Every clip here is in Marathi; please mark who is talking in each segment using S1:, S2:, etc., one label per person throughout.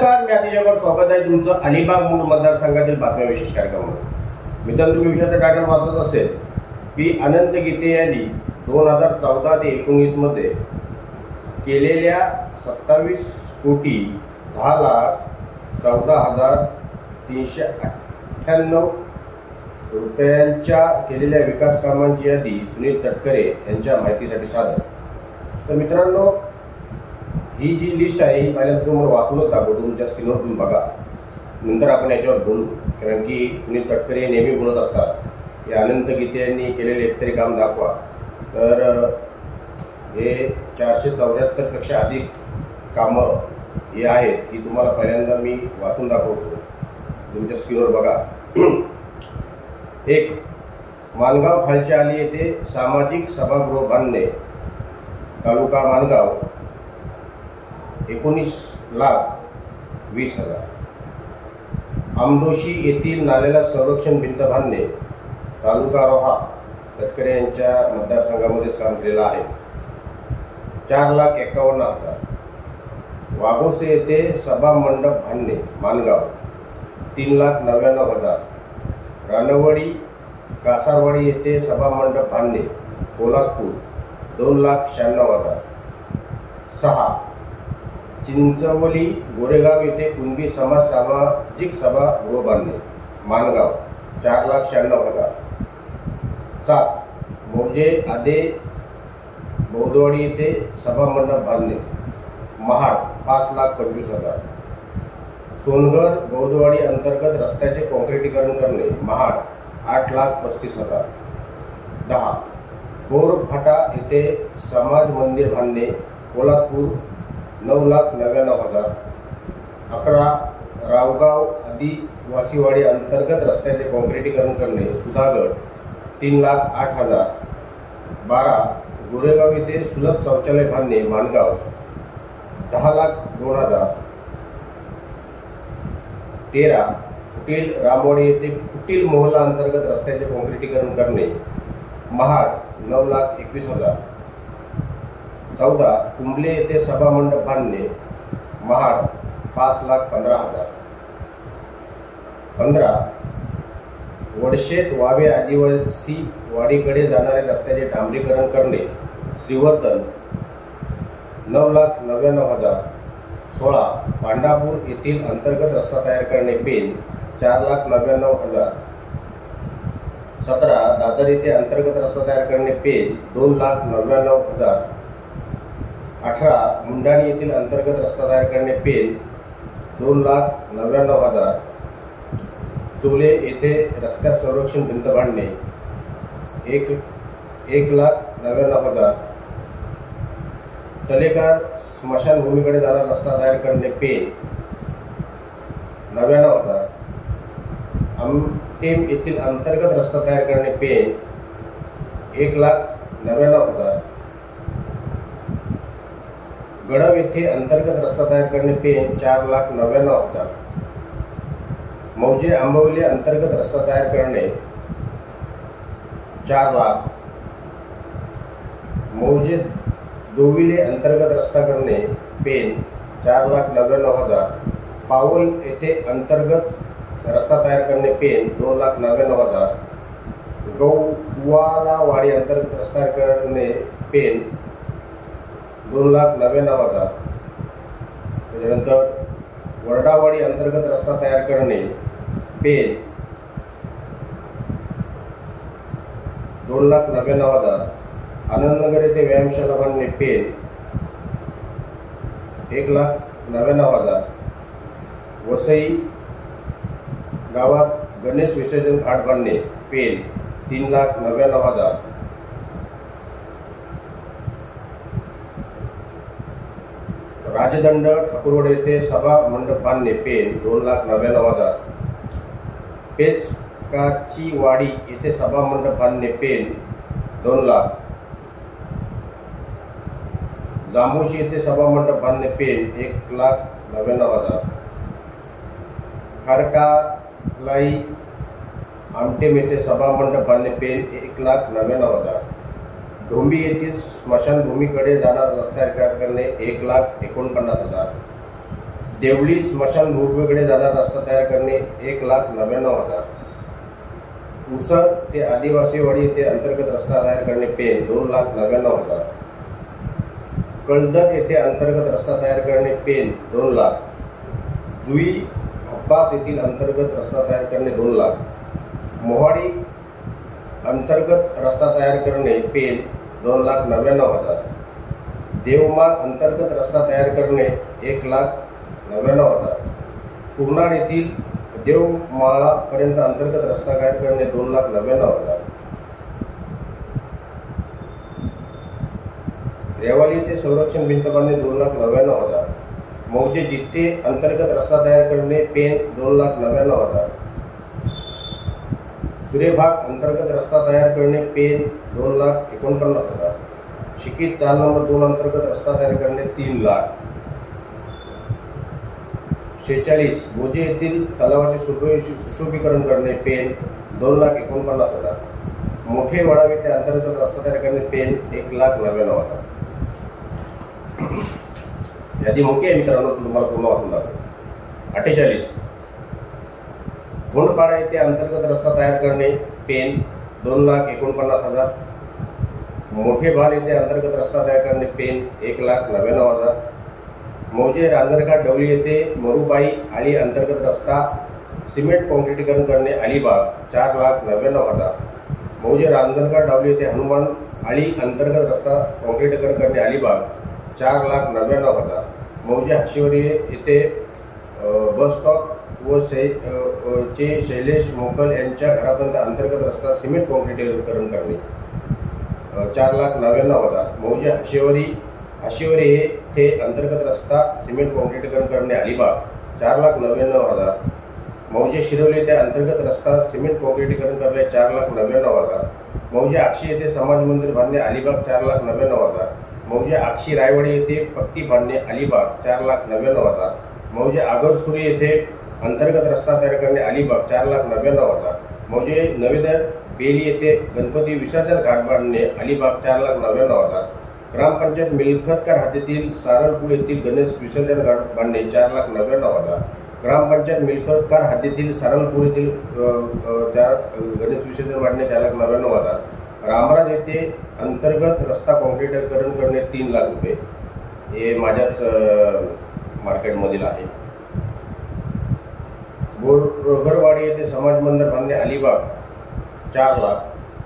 S1: नमस्कार, मी अतिशय स्वागत आहे तुमचं अलिबाग मूळ मतदारसंघातील बातम्या विशेष कार्यक्रमामध्ये. मित्रांनो, तुम्ही विषयाचं टायटल वाचत असेल की अनंत गीते यांनी 2014 ते 19 मध्ये केलेल्या 27,10,14,398 रुपयांच्या केलेल्या विकास कामांची यादी सुनील तटकरे यांच्या माहितीसाठी सादर. तर मित्रांनो, ही जी लिस्ट आहे ही पहिल्यांदा तुम्हाला वाचूनच दाखवतो. तुमच्या स्क्रीनवर तुम्ही बघा, नंतर आपण याच्यावर बोलू. कारण की सुनील तटकरे नेहमी बोलत असतात की अनंत गीते यांनी केलेले एकतरी काम दाखवा. तर हे 474 पेक्षा अधिक कामं हे आहेत ही तुम्हाला पहिल्यांदा मी वाचून दाखवतो. तुमच्या स्क्रीनवर बघा. 1. माणगाव खालच्या आली येथे सामाजिक सभागृह बांधणे, तालुका माणगाव, 19,20,000. आमदोशी येथील नाल्याला संरक्षण भिंत बांधणे, तालुका रोहा, तटकरे यांच्या मतदारसंघामध्येच काम केलेलं आहे, 4,51,000. वाघोसे येथे सभा मंडप बांधणे, माणगाव, 3,99,000. रानवडी कासारवाडी येथे सभा मंडप बांधणे, कोल्हापूर, 2,96,000. 6. चिंचवली गोरेगाव येथे कुणबी समाज सामाजिक सभागृह बांधणे, माणगाव, 4,96,000. 7. मौजे आदे बौद्धवाडी येथे सभा मंडप बांधणे, महाड, 5,25,000. सोनगर बौद्धवाडी अंतर्गत रस्त्याचे कॉन्क्रिटीकरण करणे, महाड, 8,35,000. 10. बोरफाटा येथे समाज मंदिर बांधणे, कोल्हापूर, 9,99,000. 11. रावगाव आदिवासीवाडी अंतर्गत रस्त्याचे कॉन्क्रिटीकरण करणे, सुधागड, 3,08,000. 12. गोरेगाव येथे सुलभ शौचालय बांधणे, माणगाव, 10,02,000. 13. कुटील रामवाडी येथे कुटील मोहल्ला अंतर्गत रस्त्याचे कॉन्क्रिटीकरण करणे, महाड, 9,21,000. 14. कुंबले येथे सभा मंडप बांधणे, महाड, 5,15,000. 15. वडशेत वावे आदिवासी वाडीकडे जाणाऱ्या रस्त्याचे डांबरीकरण करणे, श्रीवर्धन, 9,99,000. 16. पांडापूर येथील अंतर्गत रस्ता तयार करणे, पेन, 4,99,000. 17. दादर येथे अंतर्गत रस्ता तयार करणे, पेन, 2,99,000. 18. मुंडाणी येथील अंतर्गत रस्ता तयार करणे, पेन, 2,99,000. चोले येथे रस्त्यात संरक्षण भिंत बांधणे, 1,99,000. तलेगार स्मशानभूमीकडे जाणारा रस्ता तयार करणे, पेन, 99,000. आमटेम येथील अंतर्गत रस्ता तयार करणे, पेन, 1,99,000. गडव येथे अंतर्गत रस्ता तयार करणे, पेन, 4,99,000. मौजे आंबवली अंतर्गत रस्ता तयार करणे, 4,00,000. मौजे दोविले अंतर्गत रस्ता करणे, पेन, 4,99,000. पावल येथे अंतर्गत रस्ता तयार करणे, पेन, 2,99,000. गौवालावाडी अंतर्गत रस्ता करणे, पेन, 2,99,000. त्याच्यानंतर वरडावाडी अंतर्गत रस्ता तयार करणे, पेन, 2,99,000. आनंदनगर येथे व्यायामशाला बांधणे, पेन, 1,99,000. वसई गावात गणेश विसर्जन घाट बांधणे, पेन, 3,99,000. राजदंड ठाकूरवाडी येथे सभा मंडप बांधणे, पेन, 2,99,000. पेचकाची वाडी येथे सभा मंडप बांधणे, पेन, 2,00,000. जांभोशी येथे सभा मंडप बांधणे, पेन, 1,99,000. खारकालाई आमटेम येथे सभा मंडप बांधणे, पेन, 1,99,000. डोंबी येथील स्मशानभूमीकडे जाणारा रस्ता तयार करणे, 1,49,000. देवळी स्मशानभूमीकडे जाणारा रस्ता तयार करणे 1,99,000. उसर ते आदिवासीवाडी येथे अंतर्गत रस्ता तयार करणे पेन 2,99,000. कळदक येथे अंतर्गत रस्ता तयार करणे पेन 2 लाख. जुई अब्बास येथील अंतर्गत रस्ता तयार करणे 2 लाख. मोहाडी अंतर्गत रस्ता तयार करणे पेन 2,99,000. देवमाळ अंतर्गत रस्ता तयार करणे 1,99,000. कुर्नाड येथील देवमाळापर्यंत अंतर्गत रस्ता तयार करणे 2,99,000. रेवाली येथे संरक्षण भिंत बांधणे 2,99,000. मौजे जिथे अंतर्गत रस्ता तयार करणे पेन 2,99,000. सुरेभाग अंतर्गत रस्ता तयार करणे पेन 2,49,000. शिकीत चाल नंबर 2 अंतर्गत रस्ता तयार करणे 3 लाख. 46 भोजे येथील तलावाचे सुशोभीकरण करणे पेन 2,49,000. मोठे वडाव येथे अंतर्गत रस्ता तयार करणे पेन 1,99,000. यादी मोठी आहे मित्रांनो, तुम्हाला पूर्ण वाचून दाखवतो. 48 गोंडपाडा येथे अंतर्गत रस्ता तयार करणे पेन 2,49,000. मोठे भाल येथे अंतर्गत रस्ता तयार करणे पेन 1,99,000. मौजे रांजणघाट डवली येथे मरुबाई आळी अंतर्गत रस्ता सिमेंट कॉन्क्रिटीकरण करणे अलिबाग 4,99,000. मौजे रांजणघाट डवली येथे हनुमान आळी अंतर्गत रस्ता कॉन्क्रिटीकरण करणे अलिबाग 4,99,000. मौजे हशिवरी येथे बस स्टॉप व शैलेश मोकल यांच्या घरापर्यंत अंतर्गत रस्ता सिमेंट कॉन्क्रिटीकरण करणे 4,99,000. मौजे हशिवरी येथे अंतर्गत रस्ता सिमेंट कॉन्क्रिटीकरण करणे अलिबाग 4,99,000. मौजे शिरवली येथे अंतर्गत रस्ता सिमेंट कॉन्क्रिटीकरण करणे 4,99,000. मौजे आक्षी येथे समाज मंदिर बांधणे अलिबाग 4,99,000. मौजे आक्षी रायवाडी येथे पट्टी बांधणे अलिबाग 4,99,000. मौजे आगरसुरी येथे अंतर्गत रस्ता तयार करणे अलिबाग 4,99,000. मौजे नवेदर बेली येथे गणपती विसर्जन घाट बांधणे अलिबाग 4,99,000. ग्रामपंचायत मिलखतकार हद्दीतील सारळपूर येथील गणेश विसर्जन घाट बांधणे 4,99,000. ग्रामपंचायत मिलखतकार हद्दीतील सारळपूर येथील गणेश विसर्जन बांधणे 4,99,000. रामराज येथे अंतर्गत रस्ता कॉन्क्रिटीकरण करणे 3 लाख रुपये. हे माझ्याच मार्केटमधील आहे. बोरगडवाडी येथे समाज मंदिर बांधणे अलिबाग 4 लाख.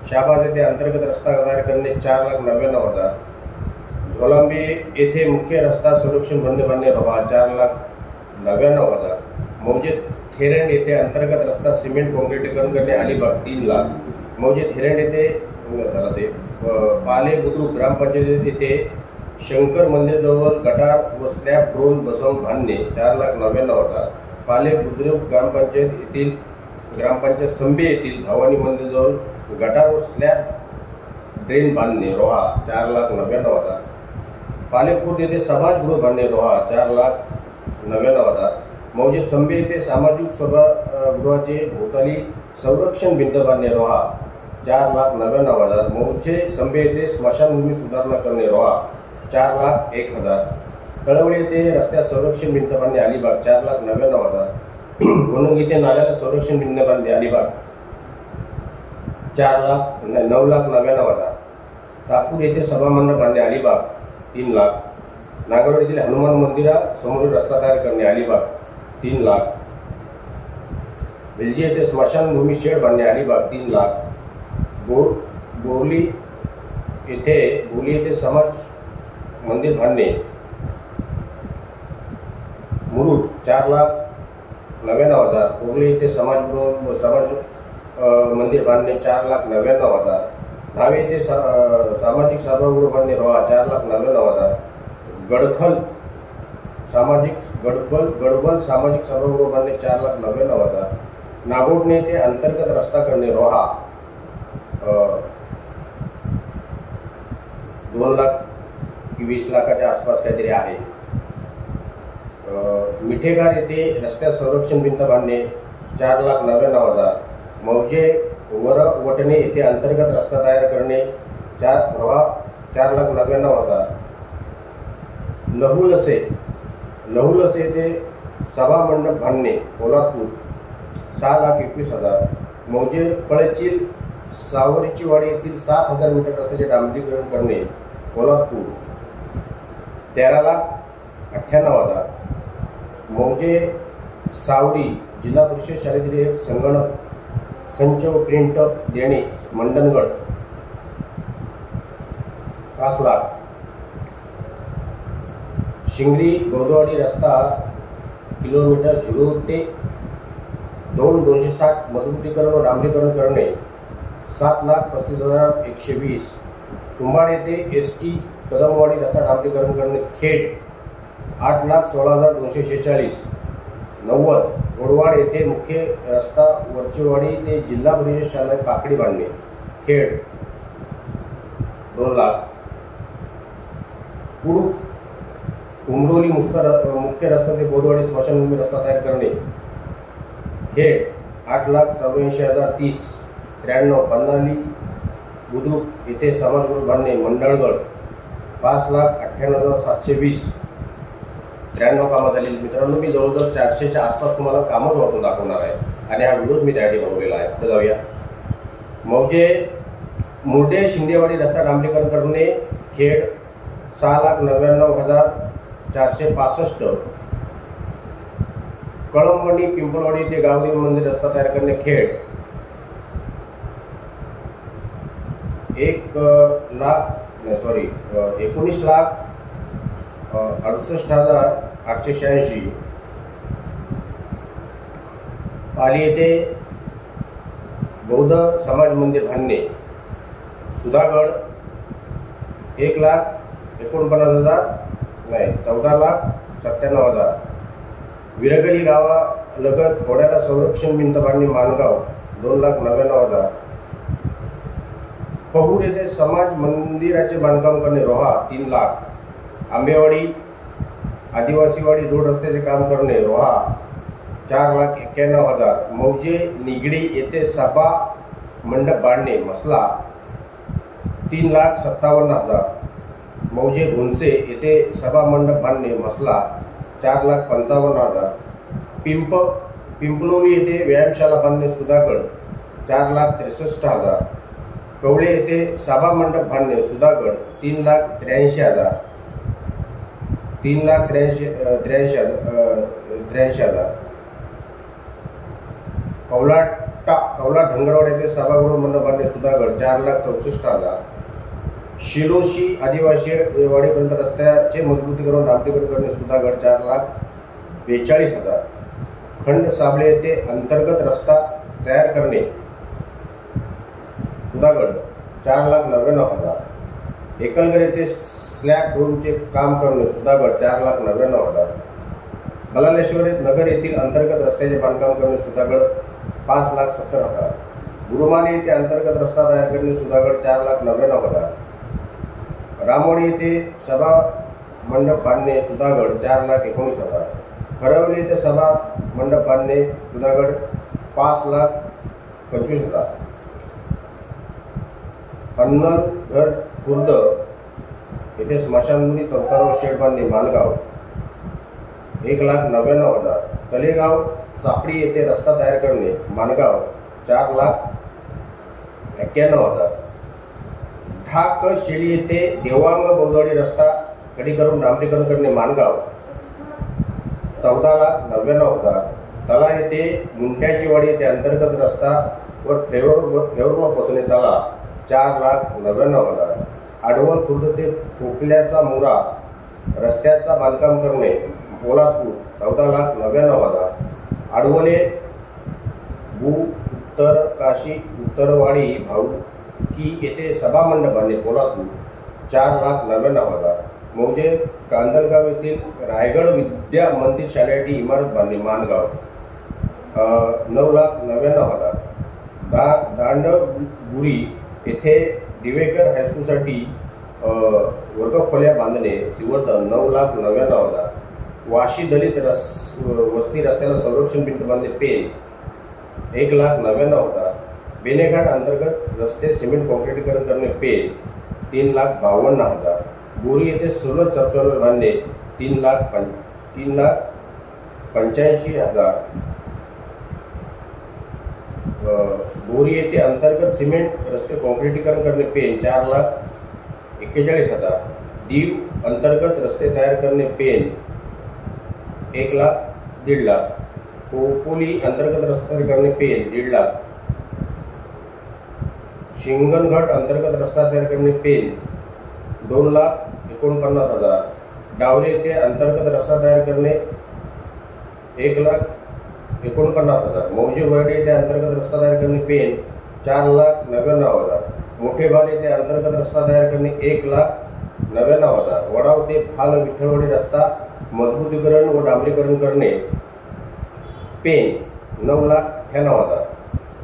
S1: शाहबाज येथे अंतर्गत रस्ता तयार करणे 4,99,000. झोलांबे येथे मुख्य रस्ता संरक्षण बंद बांधणे रोहा 4,99,000. मौजे थेरंड येथे अंतर्गत रस्ता सिमेंट कॉन्क्रिटीकरण करणे अलिबाग 3 लाख. मौजे थेरंड येथे पाले बुद्रुक ग्रामपंचायत येथे शंकर मंदिरजवळ गटार व स्लॅब ड्रोन बसवून बांधणे 4,99,000. पाले बुद्रुक ग्रामपंचायत संबे येथील भवानी मंदिरजवळ गटार व स्लॅब ड्रेन बांधणे रोहा 4,99,000. पालेखुर्द येथे समाजगृह बांधणे रोहा 4,99,000. मौजे संबे येथे सामाजिक सभागृहाचे भोवताली संरक्षण भिंत बांधणे रोहा 4,99,000. मौजे संबे येथे स्मशानभूमी सुधारणा करणे रोहा 4,01,000. तळवली येथे रस्त्यात संरक्षण भिंत बांधणे अलिबाग 4,99,000. म्हणून येथे नाल्याला संरक्षण भिंत बांधणे अलिबाग 9,99,000. ताकूर येथे सभामंडप बांधणे अलिबाग 3 लाख. नागरवाडी येथील हनुमान मंदिरासमोर रस्ता तयार करणे अलिबाग 3 लाख. वेलजी येथे स्मशानभूमी शेड बांधणे अलिबाग 3 लाख. बोरली येथे समाज मंदिर बांधणे मुरुड 4,99,000. कोगली येथे समाज मंदिर बांधणे 4,99,000. न्हावे येथे सामाजिक सभागृह बांधणे रोहा 4,99,000. गडबल सामाजिक सभागृह बांधणे 4,99,000. नागोडणे येथे अंतर्गत रस्ता करणे रोहा 2 लाख की 20 लाखाच्या आसपास काहीतरी आहे. मिठेगार येथे रस्त्यात संरक्षण भिंत बांधणे 4,99,000. मौजे वटणे येथे अंतर्गत रस्ता तयार करणे रोहा 4,99,000. लहुलसे येथे सभा मंडप बांधणे पोलादपूर 6,21,000. मौजे पळेचील सावरीची वाडी येथील 7,000 मीटर रस्त्याचे डांबरीकरण करणे पोलादपूर 13,98,000. मौजे सावरी जिल्हा परिषद शाळेतील एक संगणक संच व प्रिंट देणे मंडणगड 5 लाख. शिंगरी गौदवाडी रस्ता किलोमीटर 0 ते 2,260 मजबूतीकरण व डांबरीकरण करणे 7,35,120. कुंभाड येथे एसटी कदमवाडी रस्ता डांबरीकरण करणे खेड 8,16,246. 90. गोडवाड येथे मुख्य रस्ता वरचेवाडी ते जिल्हा परिषद शाळा पाकडी बांधणे खेड 2 लाख. कुडूक उमरोली मुख्य रस्ता ते गोदवाडी स्मशानभूमी रस्ता तयार करणे खेड 8,84,030. 93. पन्नाली बुद्रुक येथे समाजगृह बांधणे मंडळगड 5,98,720. 93 कामं झालेली. मित्रांनो, मी जवळजवळ 400च्या आसपास तुम्हाला कामच वाचून दाखवणार आहे आणि हा व्हिडिओज मी त्यासाठी बनवलेला आहे. तर जाऊया. मौजे मुर्डे शिंदेवाडी रस्ता डांबरीकरण करणे खेड 6,99,465. कळंबणी पिंपळवाडी ते गावदेवी मंदिर रस्ता तयार करणे खेड 19,68,886. पाली येथे बौद्ध समाज मंदिर बांधणे सुधागड 14,97,000. विरगली गावालगत घोड्याला संरक्षण भिंत बांधणे मानगाव 2,99,000. पहूर येथे समाज मंदिराचे बांधकाम करणे रोहा 3 लाख. आंबेवाडी आदिवासीवाडी जोड रस्त्याचे काम करणे रोहा 4,91,000. मौजे निगडी येथे सभा मंडप बांधणे मसला 3,57,000. मौजे घोणसे येथे सभा मंडप बांधणे मसला 4,55,000. पिंपलोली येथे व्यायामशाळा बांधणे सुधागड 4,63,000. कवळे येथे सभा मंडप बांधणे सुधागड 3,83,000. 3,83,000. कौला ढंगरवाड येथे सभागृह मंडप बांधणे सुधागड 4,64,000. शिलोशी आदिवासी वाडीपर्यंत रस्त्याचे मजबूतीकरण डांबरीकरण करणे सुधागड 4,42,000. खंड साबळे येथे अंतर्गत रस्ता तयार करणे सुधागड 4,99,000. एकलगर येथे स्लॅब रोडचे काम करणे सुधागड 4,99,000. बलालेश्वर नगर येथील अंतर्गत रस्त्याचे बांधकाम करणे सुधागड 5,70,000. गुरुमाने येथे अंतर्गत रस्ता तयार करणे सुधागड 4,99,000. रामवाडी येथे सभा मंडप बांधणे सुधागड 4,19,000. खरवली येथे सभा मंडप बांधणे सुधागड 5,25,000. पन्नरघर खुर्द येथे स्मशानभूमी चौथारोवर शेड बांधणे मानगाव 1,99,000. तलेगाव सापडी येथे रस्ता तयार करणे मानगाव 4,91,000. ढाक शेळी येथे देवांग बौद्धवाडी रस्ता खडीकरून डांबरीकरण करणे मानगाव 14,99,000. तला येथे मुंट्याची वाडी येथे अंतर्गत रस्ता व फ्लेवर बसवणे तला 4,99,000. आडवल खुर्द ते खोकल्याचा मुरा रस्त्याचा बांधकाम करणे पोलादपूर 14,99,000. आडवले उत्तर काशी उत्तरवाडी भाऊकी येथे सभा मंडप बांधणे पोलादपूर 4,99,000. मौजे कांदलगाव येथील रायगड विद्या मंदिर शाळेसाठी इमारत बांधणे मानगाव 9,99,000. दांडगुरी येथे दिवेकर हायस्कूलसाठी वर्गखोल्या बांधणे श्रीवर्धन 9,99,000. वाशी दलित वस्ती रस्त्याला संरक्षण भिंत बांधणे पेन 1,99,000. बेनेघाट अंतर्गत रस्ते सिमेंट कॉन्क्रीटीकरण करणे पेन 3,52,000. बोरी येथे सुरत सबसोलर बांधणे 3,00,000. 85,000. बोरी येथे अंतर्गत सिमेंट रस्ते काँक्रिटीकरण करणे पेन 4,41,000. दीव अंतर्गत रस्ते तयार करणे पेन 1,00,000-1,50,000. खोपोली अंतर्गत रस्ते तयार करणे पेन 1,50,000. शिंगणघाट अंतर्गत रस्ता तयार करणे पेन 2,49,000. डावले येथे अंतर्गत रस्ता तयार करणे 1,49,000. मौजे वरडी येथे अंतर्गत रस्ता तयार करणे पेन 4,99,000. मोठे भाल येथे अंतर्गत रस्ता तयार करणे 1,99,000. वडाव ते फाल विठ्ठलवाडी रस्ता मजबूतीकरण व डांबरीकरण करणे पेन 9,98,000.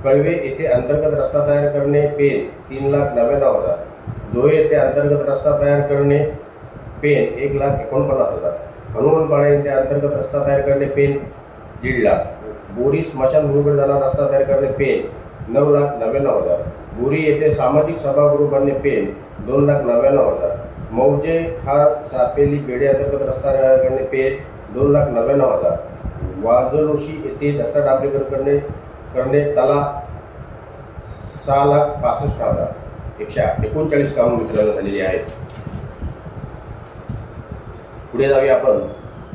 S1: कळवे येथे अंतर्गत रस्ता तयार करणे पेन 3,99,000. जोहे येथे अंतर्गत रस्ता तयार करणे पेन 1,49,000. हनुमानपाडा येथे अंतर्गत रस्ता तयार करणे पेन 1,50,000. बोरी स्मशानभूमीकडे जाणारा रस्ता तयार करणे पेन 9,99,000. बोरी येथे सामाजिक सभागृह बांधणे पेन 2,99,000. मौजे खार सापेली बेडे अंतर्गत रस्ता तयार करणे पेन 2,99,000. वाजलोशी येथे रस्ता डांबरीकरण करणे तला 6,65,000. 139 कामं मित्रांनो झालेली आहेत. पुढे जाऊया आपण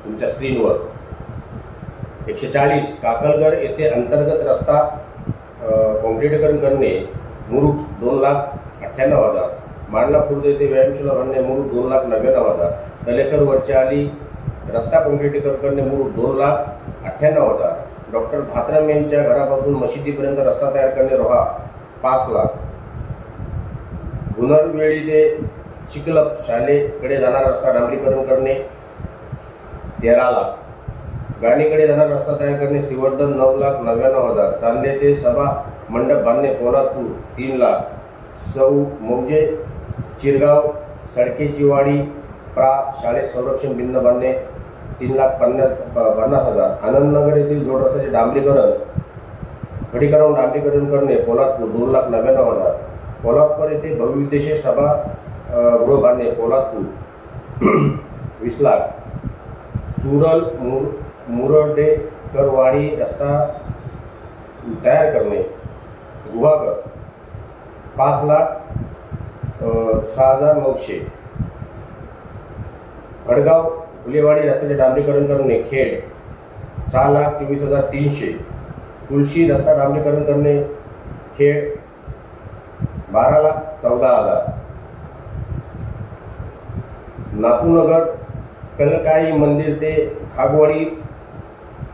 S1: तुमच्या स्क्रीनवर. 140 काकलगर येथे अंतर्गत रस्ता काँक्रिटीकरण करणे मुरुड 2,98,000. मांडला खुर्द येथे व्यायामशाला बांधणे मुरुड 2,99,000. तलेकर वरच्या आली रस्ता काँक्रिटीकरण करणे मुरुड 2,98,000. डॉक्टर भातराम यांच्या घरापासून मशिदीपर्यंत रस्ता तयार करणे रोहा 5,00,000. गुणरवेळी ते चिखलप शालेकडे जाणारा रस्ता डांबरीकरण करणे 13,00,000. गाणीकडे जाणारा रस्ता तयार करणे श्रीवर्धन 9,99,000. चांदे ते सभा मंडप बांधणे पोलादपूर 3,00,000. सौ मौजे चिरगाव सडकेची वाडी प्रा शाळेत संरक्षण भिन्न बांधणे 3,50,000. आनंदनगर येथील जोड रस्त्याचे डांबरीकरण खडीकरण डांबरीकरण करणे पोलादपूर 2,99,000. कोल्हापूर येथे बहुउद्देशीय सभा गृह बांधणे पोलादपूर 20,00,000. सुरल मुरडेकरवाडी रस्ता तयार करणे गुहागर 5,06,900. खडगाव फुलेवाडी रस्त्याचे डांबरीकरण करणे खेड 6,24,300. तुळशी रस्ता डांबरीकरण करणे खेड 12,14,000. नापूनगर कलकाई मंदिर ते खागवाडी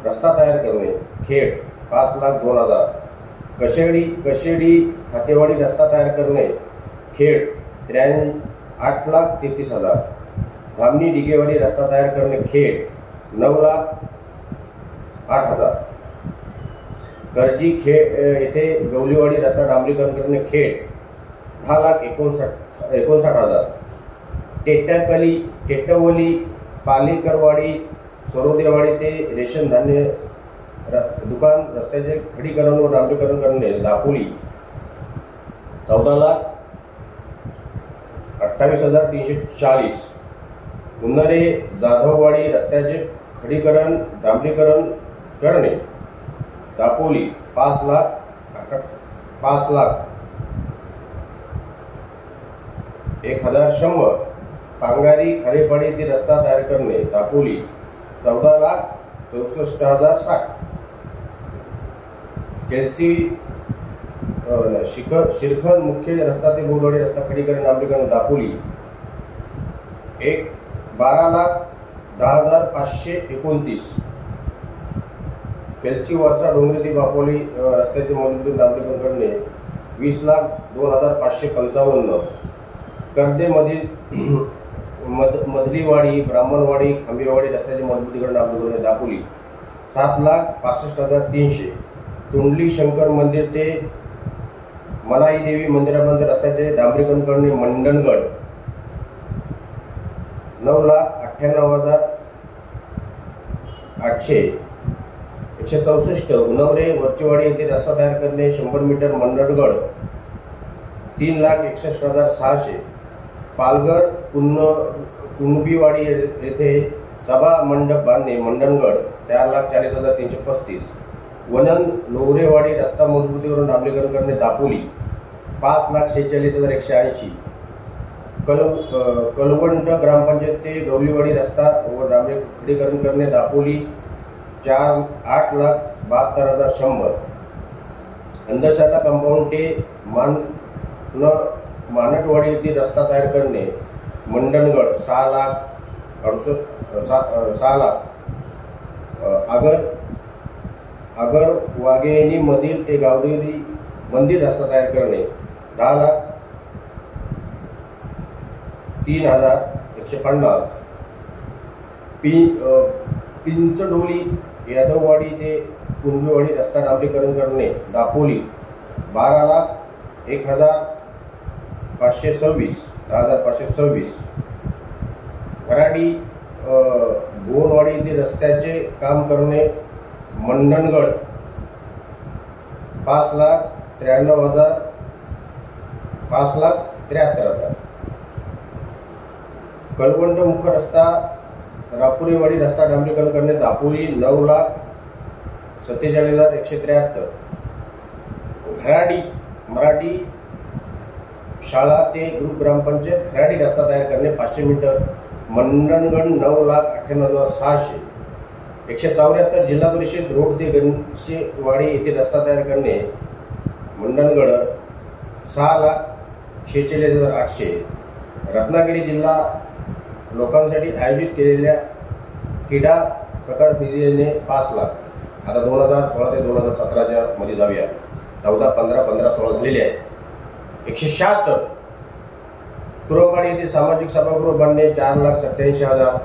S1: रस्ता तयार करणे खेड 5,02,000. कशेडी खातेवाडी रस्ता तयार करणे खेड 8,33,000. धामणी डिगेवाडी रस्ता तयार करणे खेड 9,08,000. करजी येथे गवलीवाडी रस्ता डांबरीकरण करणे खेड 10,59,000. टेटवली पालेकरवाडी सरोदेवाडी ते रेशन धान्य दुकान रस्त्याचे खडीकरण व डांबरीकरण करणे दापोली 14,28,340. उन्नरे जाधववाडी रस्त्याचे खडीकरण डांबरीकरण करणे दापोली 5,00,000. 1,100. पांगारी खारेपाडी ते रस्ता तयार करणे दापोली 14,64,060. केलसी शिरखन मुख्य रस्ता ते बोलवाडी रस्ता खडीकरण डांबरीकरण दापोली 12,10,529. केलची वरचा डोंगरी ते बापोली रस्त्याचे मजबूत डांबरीकरण करणे 20,02,555. कर्देमधील मधलीवाडी ब्राह्मणवाडी खंबीरवाडी रस्त्याचे मजबूतीकरण डांबरीकरण दापोली 7,65,300. तोंडली शंकर मंदिर ते मनाई देवी मंदिरापर्यंत रस्त्याचे डांबरीकरण करणे मंडणगड 9,98,800. 164. उन्हवरे वरचीवाडी येथे रस्ता तयार करणे 100 मीटर मंडणगड 3,61,600. पालघर कुणबीवाडी येथे सभा मंडप बांधणे मंडणगड 4,40,335. वनन लोहरेवाडी रस्ता मजबूतीकरण डांबरीकरण करणे दापोली 5,46,180. कलवंड ग्रामपंचायत ते गवलीवाडी रस्ता व डांबरीकरण करणे दापोली 8,72,100. अंधशाला कंपाऊंड ते मानटवाडी येथे रस्ता तयार करणे मंडणगड 6,68,6,00,000. आगर वाघेणी मधील ते गावदेवी मंदिर रस्ता तयार करणे 10,03,150. पिंचडोली यादववाडी ते कुंभवाडी रस्ता डांबरीकरण करणे दापोली 10,526. खराडी भुवनवाडी येथे रस्त्याचे काम करणे मंडणगड 5,73,000. कलवंड मुख्य रस्ता रापुरेवाडी रस्ता डांबरीकरण करणे दापोली 9,47,173. घराडी मराठी शाळा ते ग्रुप ग्रामपंचायत घराडी रस्ता तयार करणे 500 मीटर मंडणगड 9,98,600. 174 जिल्हा परिषद रोड ते गणेशवाडी येथे रस्ता तयार करणे मंडणगड 6,46,800. रत्नागिरी जिल्हा लोकांसाठी आयोजित केलेल्या क्रीडा प्रकार निधीने 5 लाख. आता 2016 ते 2017 मध्ये जाऊया. 14, 15, 15, 16 झालेले आहे. 176 तुरंगवाडी येथे सामाजिक सभागृह बांधणे 4,87,000.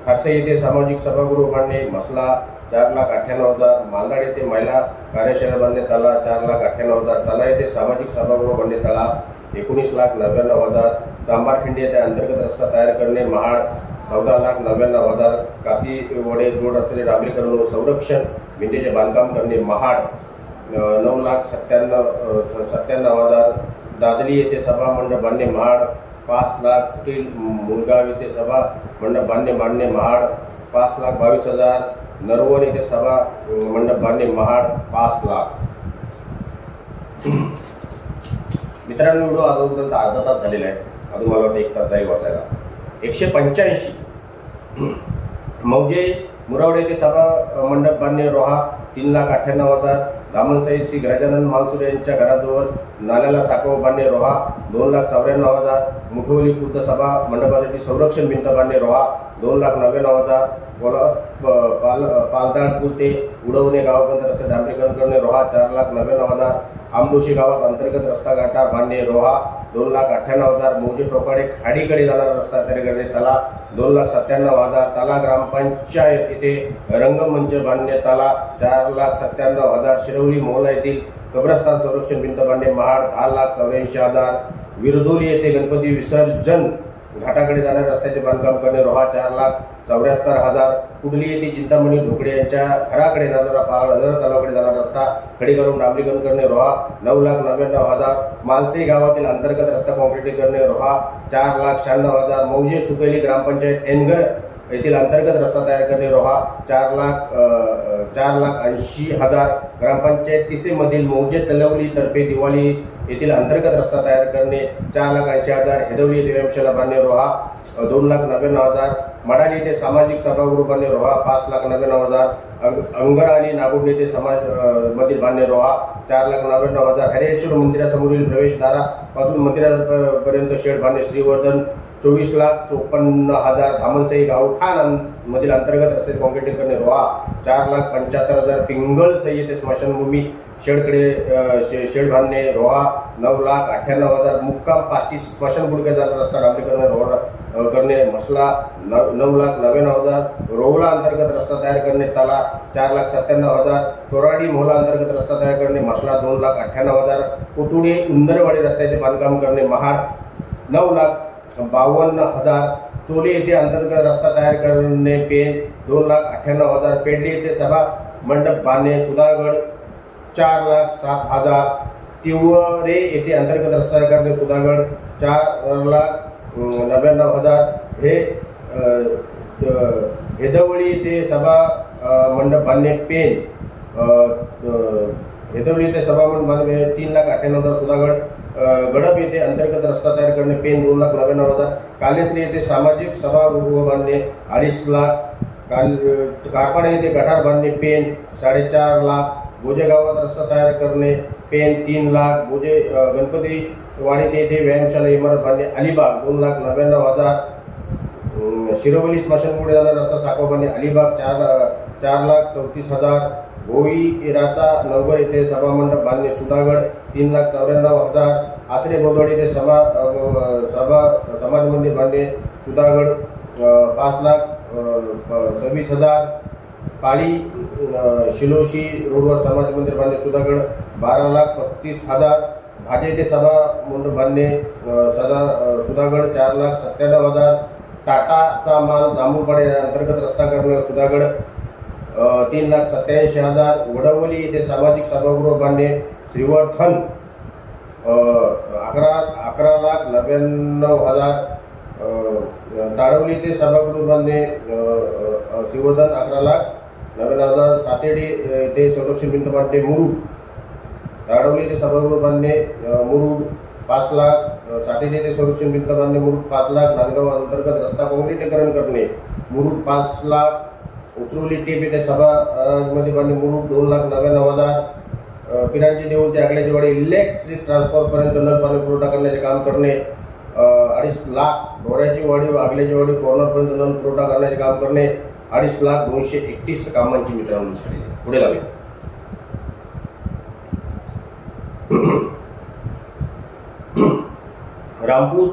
S1: खारसे येथे सामाजिक सभागृह बांधणे मसला 4,98,000. मांदाड येथे महिला कार्यशाळा बांधणे तळा 4,98,000. तळा येथे सामाजिक सभागृह बांधणे तळा 19,99,000. चांबारखिंडी येथे अंतर्गत रस्ता तयार करणे महाड 14,99,000. कातीवडे जोड असलेले डांबरीकरण व संरक्षण भिंतीचे बांधकाम करणे महाड 9,97,000. दादली येथे सभा मंडप बांधणे महाड 5 लाख. कुटील मुलगाव येथे सभा मंडप बांधणे महाड 5,22,000. नरवण येथे सभा मंडप बांधणे महाड 5 लाख. मित्रांनो, व्हिडिओ आजपर्यंत अर्धा तास झालेला आहे. अजून मला वाटतं 1 तास जाईल वाचायला. 185 मौजे मुरावडे येथे सभा मंडप बांधणे रोहा 3,98,000. दामनसाई श्री गजानन मालसुरे यांच्या घराजवळ नाल्याला साकव बांधणे रोहा 2,94,000. मुठोली खुर्द सभा मंडपासाठी संरक्षण भिंत बांधणे रोहा 2,99,000. पालदाड पूल ते उडवणे गावापर्यंत रस्ते डांबरीकरण करणे रोहा 4,99,000. आमडोशी गावात अंतर्गत रस्ता गाठा बांधणे रोहा 2,98,000. मौजे टोकाडे खाडीकडे जाणारा रस्ता तयार करणे तला 2,97,000. तला ग्रामपंचायत येथे रंगमंच बांधणे तला 4,97,000. शिरवली मोहला येथील कब्रस्तान संरक्षण भिंत बांधणे महाड 10,84,000. विरजोली येथे गणपती विसर्जन घाटाकडे जाणाऱ्या रस्त्याचे बांधकाम करणे रोहा 4,74,000. कुडली येथे चिंतामणी ढोकळे यांच्या घराकडे जाणारा पाळघर तलावाकडे जाणारा रस्ता खडी करून डांबरीकरण करणे रोहा 9,99,000. मालसे गावातील अंतर्गत रस्ता कॉन्क्रीटीकरण करणे रोहा 4,96,000. मौजे सुकैली ग्रामपंचायत एनगर येथील अंतर्गत रस्ता तयार करणे रोहा 4,80,000. ग्रामपंचायत तिसे मधील मौजे तलवली तर्फे दिवाळी येथील अंतर्गत रस्ता तयार करणे 4,80,000. हेदवली येथे व्यायामशाला बांधणे रोहा 2,99,000. मडाली येथे सामाजिक सभागृह बांधणे रोहा 5,99,000. अंगर आणि नागोड येथे समाज मंदिर बांधणे रोहा 4,99,000. हरेश्वर मंदिरासमोरील प्रवेशद्वारापासून मंदिरापर्यंत शेड बांधणे श्रीवर्धन 24,54,000. धामणसाई गावठाण मधील अंतर्गत रस्ते कॉन्क्रीटिंग करणे रोहा 4,75,000. पिंगळसई येथे स्मशानभूमी शेडकडे शेड बांधणे रोहा 9,98,000. मुक्काम पाष्टी स्मशानभूमीकडे जाणारा रस्ता डांबरीकरण रोहा करणे मसला 9,99,000. रोहला अंतर्गत रस्ता तयार करणे तला 4,97,000. तोराडी मोहला अंतर्गत रस्ता तयार करणे मसला 2,98,000. कोतुडे उंदरवाडी रस्त्याचे बांधकाम करणे महाड 9,52,000. चोली येथे अंतर्गत रस्ता तयार करणे पेन 2,98,000. पेडली येथे सभा मंडप बांधणे सुधागड 4,07,000. तिवरे येथे अंतर्गत रस्ता तयार करणे सुधागड 4,99,000. हे हेदवळी येथे सभा मंडप बांधणे पेन, हेदवळी येथे सभा मंडप बांधणे 3,98,000 सुधागड, गडप येथे अंतर्गत रस्ता तयार करणे पेन 2,99,000, कालेश्री येथे सामाजिक सभागृह बांधणे 2.5 लाख, कारपाडे येथे गटार बांधणे पेन 4.5 लाख, बोजे गावात रस्ता तयार करणे पेन 3 लाख, बोजे गणपती वाडी येथे व्यायामशाला इमारत बांधणे अलिबाग 2,99,000, शिरोवली स्मशानपुढे जाणारा रस्ता साखो बांधणे अलिबाग 4,34,000, भोई राचा नवघर येथे सभामंडप बांधणे सुधागड 3,94,000, आसरे बोदवाडी येथे समाज मंदिर बांधणे सुधागड 5,26,000, पाली शिलोशी रोडवर समाज मंदिर बांधणे सुधागड 12,35,000, भाजे येथे सभा मंडप बांधणे सुधागड 4,97,000, टाटाचा माल जांभूळपाडे अंतर्गत रस्ता करणे सुधागड 3,87,000, वडवली येथे सामाजिक सभागृह बांधणे श्रीवर्धन 11,99,000, ताडवली येथे सभागृह बांधणे श्रीवर्धन 11,99,000, सातेडी येथे संरक्षण भिंत बांधणे मुरुड, ताडवली येथे सभागृह बांधणे मुरुड 5 लाख, सातेडी येथे संरक्षण भिंत बांधणे मुरुड 5 लाख, नांदगाव अंतर्गत रस्ता काँक्रिटीकरण करणे मुरुड 5 लाख, उसरोली टेप येथे सभा मध्ये बांधणे मुरुड 2,99,000, पिरांची देऊळ ते आगल्याची वाडी इलेक्ट्रिक ट्रान्सफॉर्मर पर्यंत नळ पाणी पुरवठा करण्याचे काम करणे 2.5 लाख, ढोऱ्याची वाडी व आगल्याची वाडी कॉर्नर पर्यंत नळ पुरवठा करण्याचे काम करणे 2.5,231 कामांची मित्रांनो पुढे लावे. रामपूर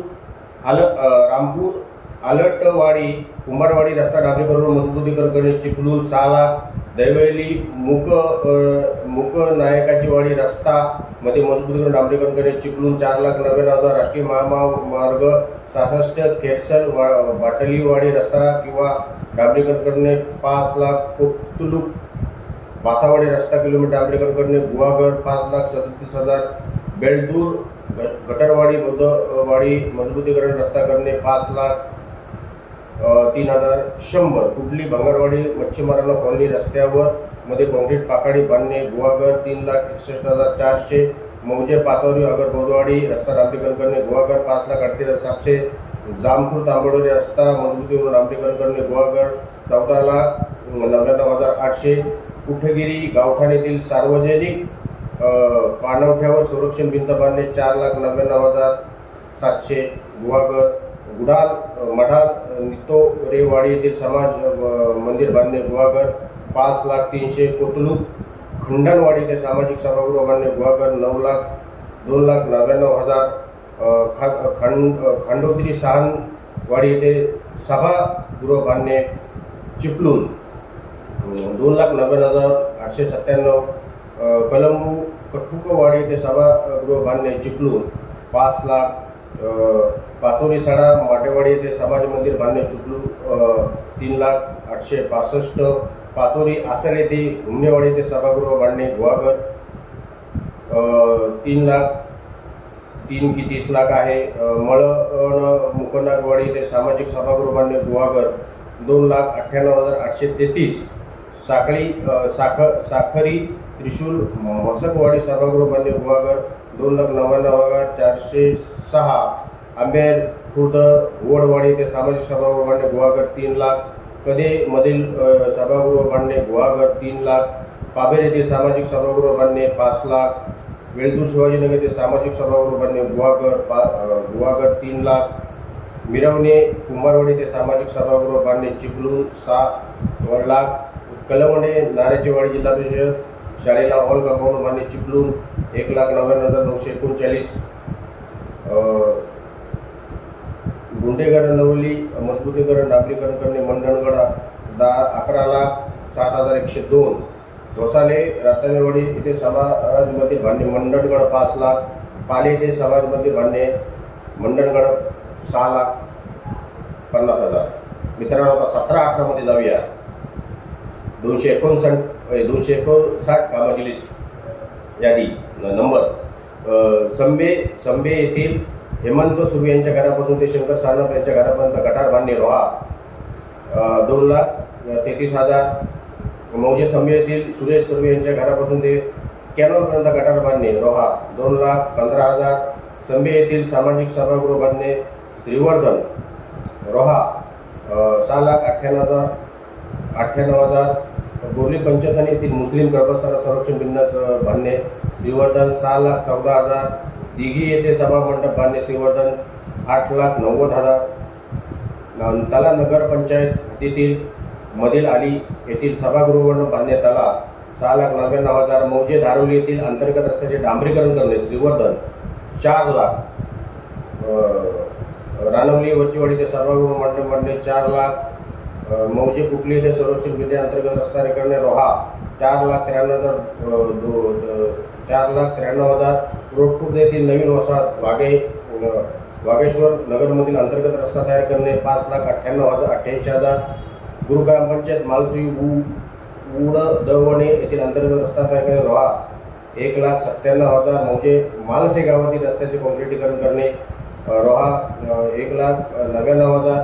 S1: आलटवाडी कुंभारवाडी रस्ता डांबरीकरण मजबूतीकरण करणे चिपळूण 6 लाख, दैवली मुक नायकाची वाडी रस्ता मध्ये मजबूतीकरण डांबरीकरण करणे चिपळूण 4,99,000, राष्ट्रीय महामार्ग 66 खेरसल बाटलीवाडी रस्ता किंवा डांबरीकरण करणे 5 लाख, कोतलूक बासावाडी रस्ता किलोमीटर डांबरीकरण करणे गुहागर 5,37,000, बेलदूर गटरवाडी बोधवाडी मजबूतीकरण रस्ता करणे 5,03,100, कुडली भंगारवाडी मच्छीमारांना कॉलनी रस्त्यावर मध्ये कॉन्क्रीट पाकाडी बांधणे गुहागर 3,61,400, मौजे पाचोरी अगर बोधवाडी रस्ता डांबरीकरण करणे गुहागर 5,38,700, जामपूर तांबडोरी रस्ता मजबूतीकरण डांबरीकरण करणे गुहागर 14,99,800, कुठगिरी गावठाण येथील सार्वजनिक पाणवठ्यावर संरक्षण भिंत बांधणे 4,99,700 गुहागर, गुडाल मढाल नितोरेवाडी येथील समाज मंदिर बांधणे गुहागर 5,03,000, कोतलूक खंडनवाडी येथे सामाजिक सभागृह बांधणे गुहागर 2,99,000, खांडोत्री साहनवाडी येथे सभागृह बांधणे चिपळूण 2,99,897, कलंबू कठुकवाडी येथे सभागृह बांधणे चिपळूण 5 लाख, पाचोरी साडा माटेवाडी येथे समाज मंदिर बांधणे चिपळूण 3,865, पाचोरी आसर येथे घुमनेवाडी येथे सभागृह बांधणे गुहागर 3,30,000 आहे, मळण मुकनागवाडी येथे सामाजिक सभागृह बांधणे गुहागर 2,98,833, साखरी त्रिशूल मसकवाडी सभागृह बांधणे गुहागर 2,99,406, आंबेर खुर्द वडवाडी येथे सामाजिक सभागृह बांधणे गुहागर 3 लाख, कदे मधील सभागृह बांधणे गुहागर 3 लाख, पाबेर येथे सामाजिक सभागृह बांधणे 5 लाख, वेळदूर शिवाजीनगर येथे सामाजिक सभागृह बांधणे गुहागर 3 लाख, मिरवणे कुंभारवाडी येथे सामाजिक सभागृह बांधणे चिपळूण 6 लाख, कलवणे नारेचीवाडी जिल्हा परिषद शाळेला हॉल कंपाऊंड बांधणे चिपळूण 1,99,939, गुंडेघर नवली मजबूतीकरण डांबरीकरण करणे मंडणगड 11,07,102, ढोसाले रत्नागिरीवाडी येथे समाज मंदिर बांधणे मंडणगड 5 लाख, पाले येथे समाज मंदिर बांधणे मंडणगड 6,50,000. मित्रांनो आता 17-18 मध्ये जाऊया. 259 कामाची लिस्ट यादी नंबर. संबे येथील हेमंत सुर्वे यांच्या घरापासून ते शंकर सानप यांच्या घरापर्यंत गटार बांधणे रोहा 2,33,000 मौजे संबी येथील सुरेश सर्वे यांच्या घरापासून ते कॅनॉलपर्यंत गटार बांधणे रोहा 2,15,000 संबी येथील सामाजिक सभागृह बांधणे श्रीवर्धन रोहा 6,98,000 बोर्ली पंचायत येथील मुस्लिम गर्भस्थान संरक्षण बिंदास बांधणे श्रीवर्धन 6,14,000 दिघी येथे सभा मंडप बांधणे श्रीवर्धन 8,90,000 तला नगर पंचायत हद्दीतील मधील आली येथील सभागृह बांधणे तला 6,99,000 मौजे धारोली येथील अंतर्गत रस्त्याचे डांबरीकरण करणे श्रीवर्धन 4 लाख रानवली वरचीवाडी ते सभागृह मंडप बांधणे 4 लाख मौजे कुकली येथे संरक्षण बिंदे अंतर्गत रस्ता करणे रोहा 4,93,000 रोडपूर येथील नवीन वसाहत वागेश्वर नगरमधील अंतर्गत रस्ता तयार करणे 5,98,000 गुरुग्रामपंचायत मालसुई उडदवणे येथील अंतर्गत रस्ता तयार करणे रोहा 1,97,000 मौजे मालसे गावातील रस्त्याचे काँक्रिटीकरण करणे रोहा 1,99,000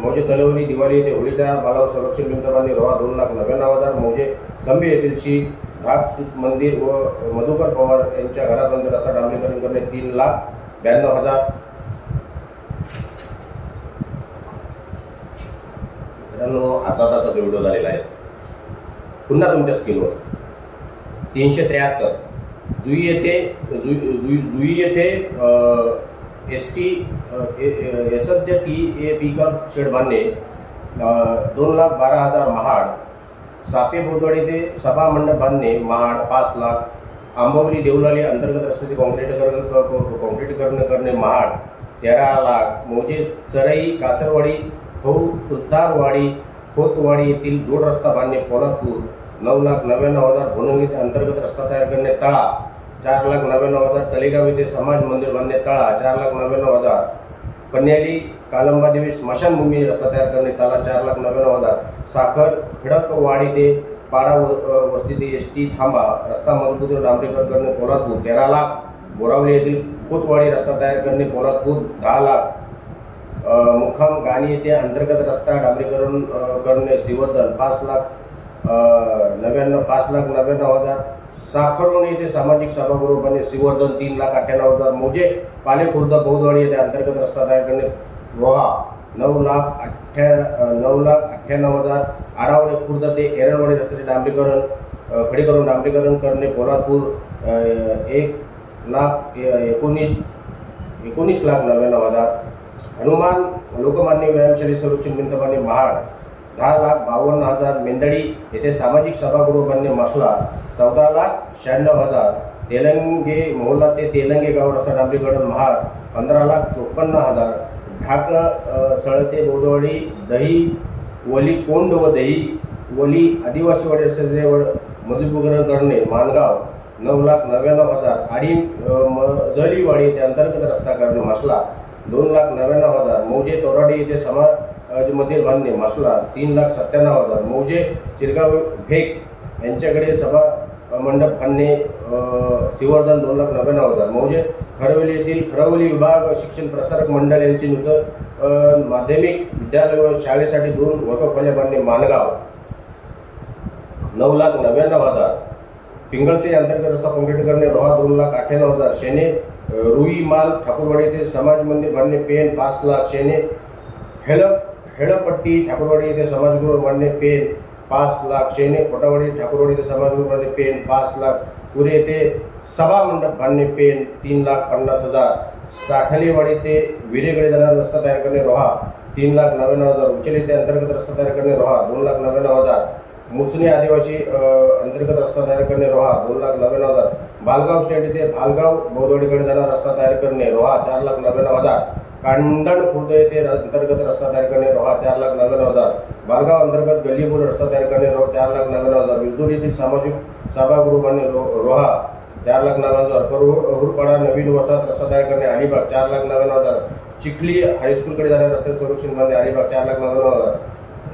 S1: मौजे तलवली दिवाळी येथे होळीचा बालाव संरक्षण भिंत बांधणे रोहा 2,99,000 मौजे संबी येथील श्री धाक मंदिर व मधुकर पवार यांच्या घरापर्यंत रस्ता डांबरीकरण करणे 3,92,000 अर्धा तासाचा व्हिडिओ झालेला आहे। पुन्हा तुमच्या स्क्रीनवर 373 जुई येथे ST पिकअप शेड बांधणे 2,12,000 महाड सापे बोदवाडी येथे सभा मंडप बांधणे महाड 5 लाख आंबवली देवलाली अंतर्गत रस्त्याचे काँक्रिटीकरण करणे महाड 13 लाख मौजे चराई कासरवाडी फौजदारवाडी खोतवाडी येथील जोड रस्ता बांधणे पोलादपूर 9,99,000 भोनंगी ते अंतर्गत रस्ता तयार करणे तळा 4,99,000 तलेगाव येथे समाज मंदिर बांधणे तळा 4,99,000 कन्याली कालंबा देवी स्मशानभूमी रस्ता तयार करणे तळा 4,99,000 साखर खडकवाडी ते पाडा वस्ती ते ST थांबा रस्ता मजबूत डांबरीकरण करणे पोलादपूर 13 लाख बोरावली येथील खोतवाडी रस्ता तयार करणे पोलादपूर 10 लाख मुखाम गाणी येथे अंतर्गत रस्ता डांबरीकरण करणे श्रीवर्धन 5,99,000 साखरोणी येथे सामाजिक सभागृह बांधणे श्रीवर्धन 3,98,000 मौजे पाले खुर्द बौद्धवाडी येथे अंतर्गत रस्ता तयार करणे रोहा 9,98,000 आरावडे खुर्द ते एरळवाडी रस्त्याचे डांबरीकरण करणे पोलादपूर 1,19,99,000 हनुमान लोकमान्य व्यायामशाली संरक्षण भिंत बांधणे महाड 10,52,000 मेंदडी येथे सामाजिक सभागृह बांधणे मसला 14,96,000 तेलंगे मोहल्ला ते तेलंगे गाव रस्ता डांबरीकरण महाड 15,54,000 ढाक सळते बोदवाडी दही वली कोंड व दही वली आदिवासीवाडी रस्त्याचे मजबूतीकरण करणे मानगाव 9,99,000 आडी दरीवाडी येथे अंतर्गत रस्ता करणे मसला 2,99,000 मौजे तोराडी येथे समाज मंदिर बांधणे मसला 3,97,000 मौजे चिरगाव भेक यांच्याकडे सभा मंडप बांधणे श्रीवर्धन 2,99,000 मौजे खरवली येथील खरवली विभाग शिक्षण प्रसारक मंडळ यांचे नूतन माध्यमिक विद्यालय व शाळेसाठी 2 वर्गखोल्या बांधणे मानगाव 9,99,000 पिंगळसे अंतर्गत रस्ता काँक्रीट करणे रोहा 2,98,000 शेने रुई माल ठाकूरवाडी येथे समाज मंदिर बांधणे पेन 5 लाख शेने हेळपट्टी ठाकूरवाडी येथे समाजगृह बांधणे पेन 5 लाख शेने कोटावाडी ठाकूरवाडी येथे समाजगृह बांधणे पेन 5 लाख पुरे येथे सभा मंडप बांधणे पेन 3,50,000 साठलेवाडी ते विरेकडे जाणारा रस्ता तयार करणे रोहा 3,99,000 उचल येथे अंतर्गत रस्ता तयार करणे रोहा 2,99,000 मुसने आदिवासी अंतर्गत रस्ता तयार करणे रोहा 2,99,000 बालगाव स्टँड येथे भालगाव बौद्धवाडीकडे जाणारा रस्ता तयार करणे रोहा 4,99,000 कांडण खुर्द येथे अंतर्गत रस्ता तयार करणे रोहा 4,99,000 बालगाव अंतर्गत गल्लीपूर रस्ता तयार करणे रोहा 4,99,000 विजोड येथील सामाजिक सभागृह बांधणे रोहा 4,99,000 हुरपाडा नवीन वसाहत रस्ता तयार करणे अलिबाग 4,99,000 चिखली हायस्कूलकडे जाणाऱ्या रस्त्याचे संरक्षण बांधणे अलिबाग 4,99,000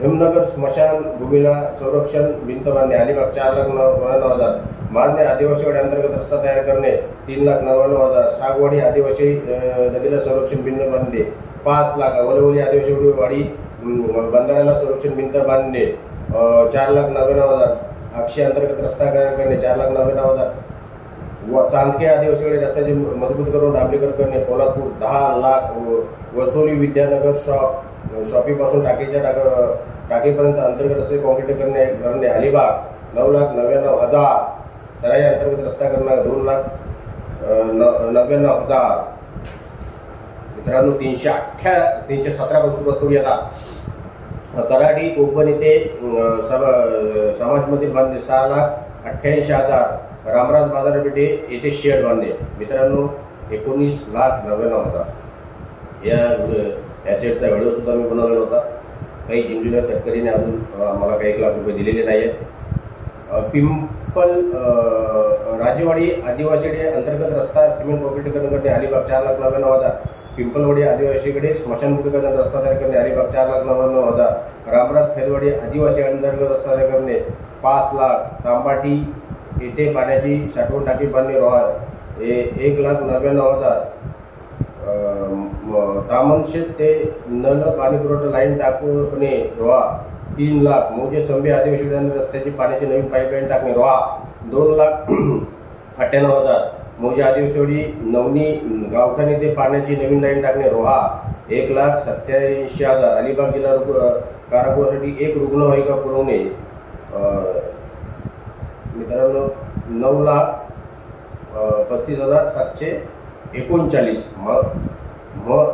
S1: हिमनगर स्मशान भूमीला संरक्षण भिंत बांधणे अलिबाग 4,99,000 मान्य आदिवासीवाडी अंतर्गत रस्ता तयार करणे 3,99,000 सागवाडी आदिवासी नदीला संरक्षण भिंत बांधणे 5 लाख अवलवली आदिवासी वाडी बंधाऱ्याला संरक्षण भिंत बांधणे 4,99,000. अक्षय अंतर्गत रस्ता करणे 4,99,000. व चांदके आदिवासीकडे रस्त्याचे मजबूत करून डांबरीकरण करणे कोल्हापूर 10 लाख. वसोली विद्यानगर शॉपीपासून टाकीपर्यंत अंतर्गत रस्ते कॉन्क्रीट करणे अलिबाग 9,99,000. सराई अंतर्गत रस्ता करणार 2,99,000. मित्रांनो 317 पासून सुरुवात करूया आता. कराडी कोकण येथे समाजमधील बांधणे 6,88,000. रामराज बाजारपेठे येथे शेड बांधणे मित्रांनो 19,99,000. या ॲसेटचा व्हिडिओ सुद्धा मी बनवलेला होता. काही जिंकलेल्या तटकरीने अजून मला काही 1 लाख रुपये दिलेले नाही आहेत. पिंपल राजेवाडी आदिवासीकडे अंतर्गत रस्ता सिमेंट कॉन्क्रीटीकरण करणे अलिबाग 4,99,000. पिंपलवाडी आदिवासीकडे स्मशानभूमीकरण रस्ता तयार करणे अलिबाग 4,99,000. रामराज खैरवाडी आदिवासी अंतर्गत रस्ता तयार करणे 5 लाख. तांबाटी येथे पाण्याची साठवण टाकी बांधणे रोहा 1,99,000. तामनशेत ते नल पाणी पुरवठा लाईन टाकणे रोहा 3 लाख. मौजे संभे आदिवासी रस्त्याची पाण्याची नवीन पाईपलाईन टाकणे रोहा 2,98,000. मौजे आदिवासी नवनी गावठाणी ते पाण्याची नवीन लाईन टाकणे रोहा 1,87,000. अलिबाग जिल्हा कारागृहासाठी 1 रुग्णवाहिका पुरवणे मित्रांनो 9,35,739.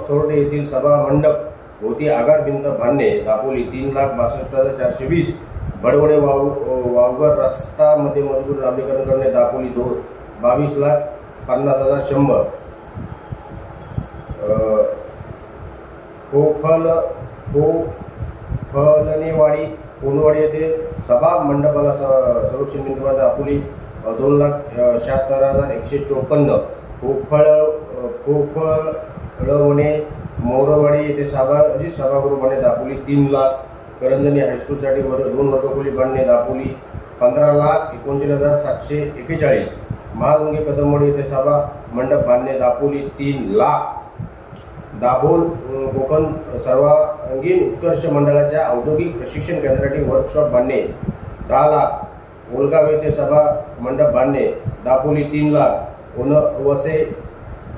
S1: सोरडे येथील सभा मंडप होती आगार भिंत बांधणे दापोली 3,62,420. बडवडे वावगर रस्ता मध्ये मजबूत डांबरीकरण करणे दापोली 22,50,100. कोफलनेवाडी कोंडवाडी येथे सभा मंडपाला संरक्षण भिंत बांधणे दापोली 2,76,154. कोफळवणे मोरवाडी येथे सभागृह बांधणे दापोली 3 लाख. करंजनी हायस्कूलसाठी 2 वर्गखोली बांधणे दापोली 15,39,741. महागंगे कदमवाडी येथे सभा मंडप बांधणे दापोली 3 लाख. दाभोल कोकण सर्वांगीण उत्कर्ष मंडळाच्या औद्योगिक प्रशिक्षण केंद्रासाठी वर्कशॉप बांधणे 10 लाख. ओलगाव येथे सभा मंडप बांधणे दापोली 3 लाख. वसे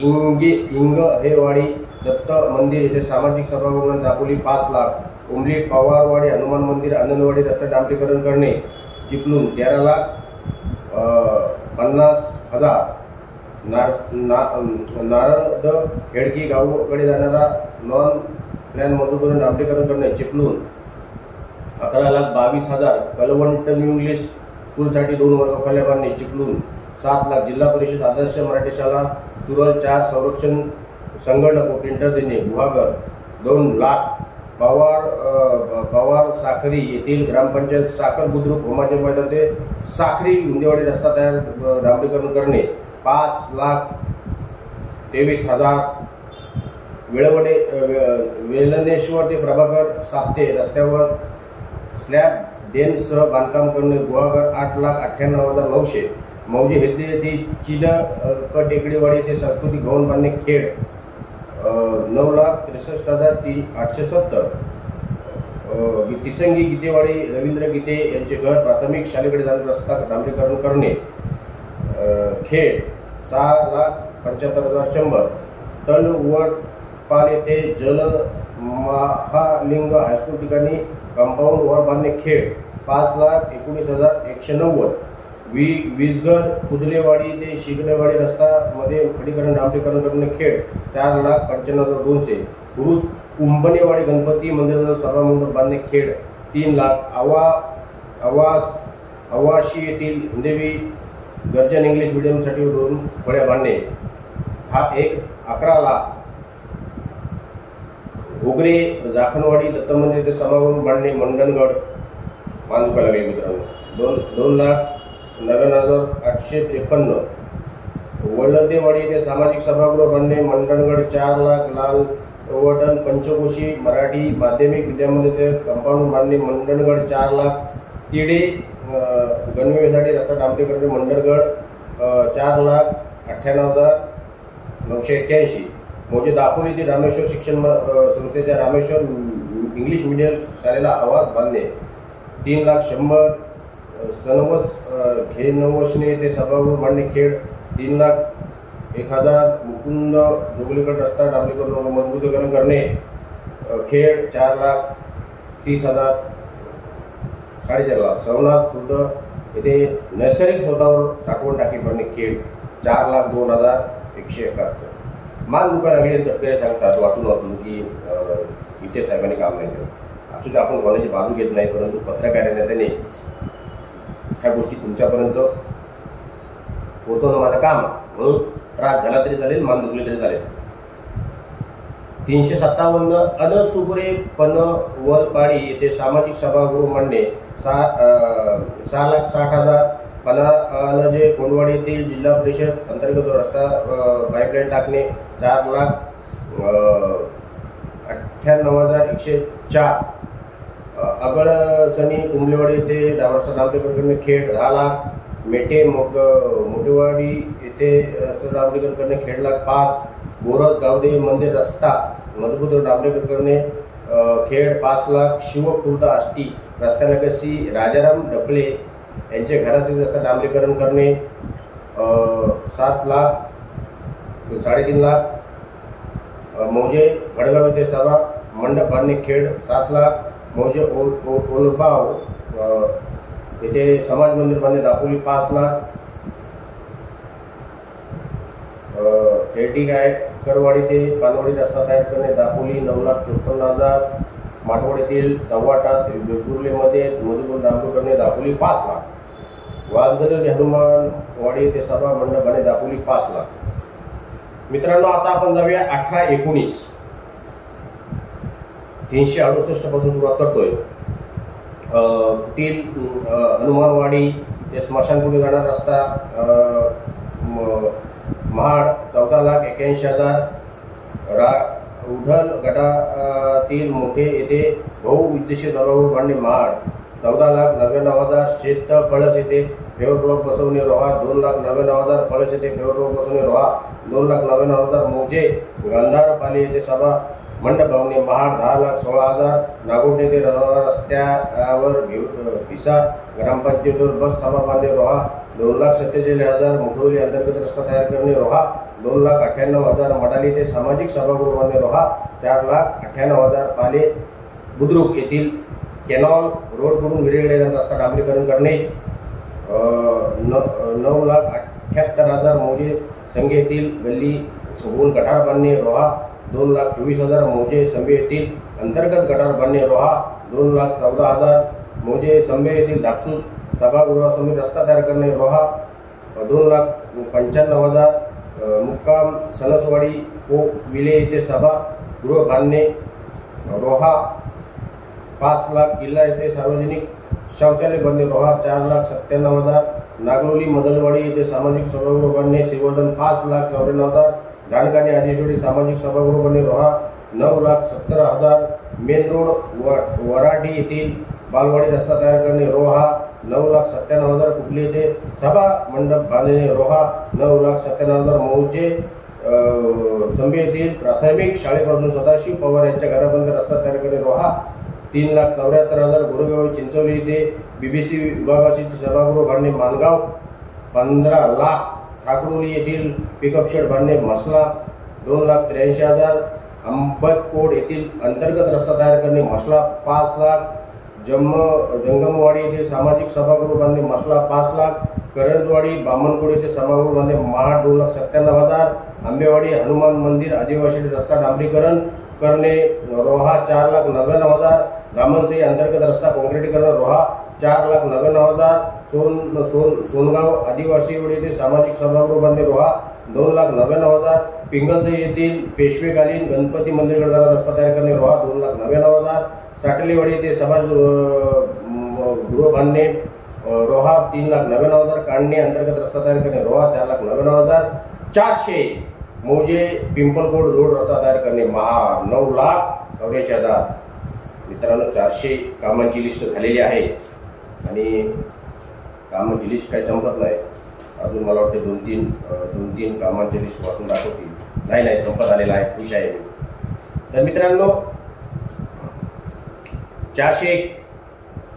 S1: इंगहेवाडी दत्त मंदिर येथे सामाजिक सभागृह दापोली 5 लाख. उमली पवारवाडी हनुमान मंदिर आनंदवाडी रस्ता डांबरीकरण करणे चिपळूण 13,50,000. नारद खेडकी गावाकडे जाणारा नॉन प्लॅन मजूर डांबरीकरण करणे चिपळूण 11,22,000. कलवंट न्यू इंग्लिश स्कूलसाठी 2 वर्गखोल्या बांधणे चिपळूण 7 लाख. जिल्हा परिषद आदर्श मराठी शाळा सुरल 4 संरक्षण संगणक व प्रिंटर देणे गुहागर 2 लाख. पवार साखरी येथील ग्रामपंचायत साखर बुद्रुक होमाचे मैदान ते साखरी गुंदेवाडी रस्ता तयार डांबरीकरण करणे 5,23,000. वेलनेश्वर ते प्रभाकर साप्ते रस्त्यावर स्लॅब डेनसह बांधकाम करणे गुहागर 8,98,900. मौजे हेद्दे येथे चीन टेकडीवाडी येथे सांस्कृतिक भवन बांधणे खेड 9,63,870. तिसंगी गीतेवाडी रवींद्र गीते यांचे घर प्राथमिक शाळेकडे जाणारा रस्ता डांबरीकरण करणे खेड 6,75,100. तलवडपाल येथे जल महालिंग हायस्कूल ठिकाणी कंपाऊंड वॉल बांधणे खेड 5,19,190. वीजघर कुदलेवाडी ते शिगलेवाडी रस्ता मध्ये खडीकरण डांबरीकरण करणे खेड 4,95,200. पुरुष कुंभणेवाडी गणपती मंदिराजवळ सभा मंडप बांधणे खेड 3 लाख. आवाशी येथील हिंदवी गर्जन इंग्लिश मीडियमसाठी 2 खोल्या बांधणे 11 लाख. घोगरे जाखणवाडी दत्त मंदिर येथे सभागृह बांधणे मंडणगड बांधू लागले मित्रांनो 2,99,853. वल्लदेवाडी येथे सामाजिक सभागृह बांधणे मंडणगड 4 लाख. लालवडण पंचकोशी मराठी माध्यमिक विद्यामंदिर कंपाऊंड बांधणे मंडणगड 4 लाख. तिडे गणवेधाडी रस्ता डांबरीकरण मंडणगड 4,98,981. मौजे दापोली ते रामेश्वर शिक्षण संस्थेच्या रामेश्वर इंग्लिश मीडियम शाळेला आवाज बांधणे 3,100,000 घेनवसणे ते सभागृह बांधणे खेड 3,01,000 मुकुंद जोगलीकर रस्ता डांबरीकरण व मजबूतीकरण करणे खेड 4,30,000 4.5 लाख सवनाथ खुर्द येथे नैसर्गिक स्वतःवर साठवण टाकी भरणे खेड 4,02,171 मान दुखा लागले तटकरे सांगतात वाचून की इथे साहेबांनी काम नाही केलं. असू आपण कोणाची बाजू घेत नाही, परंतु पत्रकार नेत्याने ह्या गोष्टी तुमच्यापर्यंत पोहोचवणं माझं काम, म्हणून त्रास झाला तरी चालेल, मान दुखली तरी चालेल. 357 अनसुपरे पनवलपाडी येथे सामाजिक सभागृह मांडणे 6,60,000 पनालजे कोंडवाडी येथील जिल्हा परिषद अंतर्गत रस्ता पाईपलाईन टाकणे 4,98,104 अगळसनी कुंबलेवाडी येथे रस्ता डांबरीकरण करणे खेड 10 लाख मेटे मोठेवाडी येथे रस्ता डांबरीकरण करणे खेड 5,00,000 बोरस गावदेवी मंदिर रस्ता मजबूत डांबरीकरण करणे खेड 5,00,000 शिवखुर्द आष्टी रस्त्यालगतची राजाराम ढपले यांचे घरासाठी रस्ता डांबरीकरण करणे 7,00,000 3.5 मौजे वडगाव येथे सभा मंडप बांधणे खेड 7,00,000 मौजे ओलगाव येथे समाज मंदिर बांधणे दापोली 5,00,000 खेडी करवाडी ते पानवाडी रस्ता तयार करणे दापोली 9,54,000 माटवड येथील चव्हाटा बिरकुर्लेमध्ये मजबूत डांबरी करणे दापोली 5,00,000 वालझरी हनुमानवाडी येथे सभा मंडप बांधणे दापोली 5,00,000. मित्रांनो, आता आपण जाऊया 18-19 368 पासून सुरुवात करतोय. कुटील हनुमानवाडी ते स्मशानपुढे जाणारा रस्ता महाड 14,81,000 उढल गटातील मोठे येथे बहुउद्देशीय सभागृह बांधणे महाड 14,99,000 शेत पळस येथे फेवर ब्लॉक बसवणे रोहा 2,99,000 पळस येथे फेवर ब्लॉक बसवणे रोहा 2,99,000 मौजे गांधारपाली येथे सभा मंडप बांधणे महाड 10,16,000 नागोठणे येथे रस्त्यावर भिसा ग्रामपंचायतीवर बस थांबा बांधणे रोहा 2,47,000 मुठोली अंतर्गत रस्ता तयार करणे रोहा 2,98,000 मडाली ते सामाजिक सभागृह बांधणे रोहा 4,98,000 पाले बुद्रुक येथील कॅनॉल रोडकडून विरेगडे रस्ता डांबरीकरण करणे 9,78,000 मौजे संघ येथील गल्ली होऊन गटार बांधणे रोहा 2,24,000 मौजे संभे येथील अंतर्गत गटार बांधणे रोहा 2,14,000 मौजे संभे येथील धाकसूत सभागृहासमोर रस्ता तयार करणे रोहा 2,95,000 मुक्काम सणसवाडी विले येथे सभागृह बांधणे रोहा 5,00,000 किल्ला येथे सार्वजनिक शौचालय बांधणे रोहा 4,97,000 नागलोली मदलवाडी येथे सामाजिक सभागृह बांधणे श्रीवर्धन 5,94,000 जानकानी आदिशवाडी सामाजिक सभागृह बांधणे रोहा 9,70,000 मेन रोड वराडी येथील बालवाडी रस्ता तयार करणे रोहा 9,97,000 कुठली येथे सभा मंडप बांधणे रोहा 9,97,000 मौजे संभे येथील प्राथमिक शाळेपासून सदाशिव पवार यांच्या घरापर्यंत रस्ता तयार करणे रोहा 3,74,000 गोरेगाव चिंचवली येथे BBC विभागाची सभागृह बांधणे मानगाव 15,00,000 ठाकरोली येथील पिकअप शेड बांधणे मसला 2,83,000 अंबतकोड येथील अंतर्गत रस्ता तयार करणे मसला 5,00,000 जंगमवाडी येथे सामाजिक सभागृह बांधणे मसला 5,00,000 करंजवाडी बामणकोड येथे सभागृह बांधणे महाड 2,97,000 आंबेवाडी हनुमान मंदिर आदिवासी रस्ता डांबरीकरण करणे रोहा 4,99,000 धामणसई अंतर्गत रस्ता काँक्रिटीकरण रोहा 4,99,000 सोनगाव आदिवासी येथे सामाजिक सभागृह बांधणे रोहा 2,99,000 पिंगलसई येथील पेशवेकालीन गणपती मंदिरकडे जाणारा रस्ता तयार करणे रोहा 2,99,000 साटलेवाडी येथे सभागृह बांधणे रोहा 3,99,000 कांडणे अंतर्गत रस्ता तयार करणे रोहा 4,99,000 400 मौजे पिंपलकोट रोड रस्ता तयार करणे महा 9,84,000. मित्रांनो, 400 कामांची लिस्ट झालेली आहे आणि कामांची लिस्ट काही संपत नाही. अजून मला वाटते 2-3 कामांची लिस्ट वाचून दाखवतील. नाही संपत आलेला आहे, खुश आहे मी. तर मित्रांनो, 401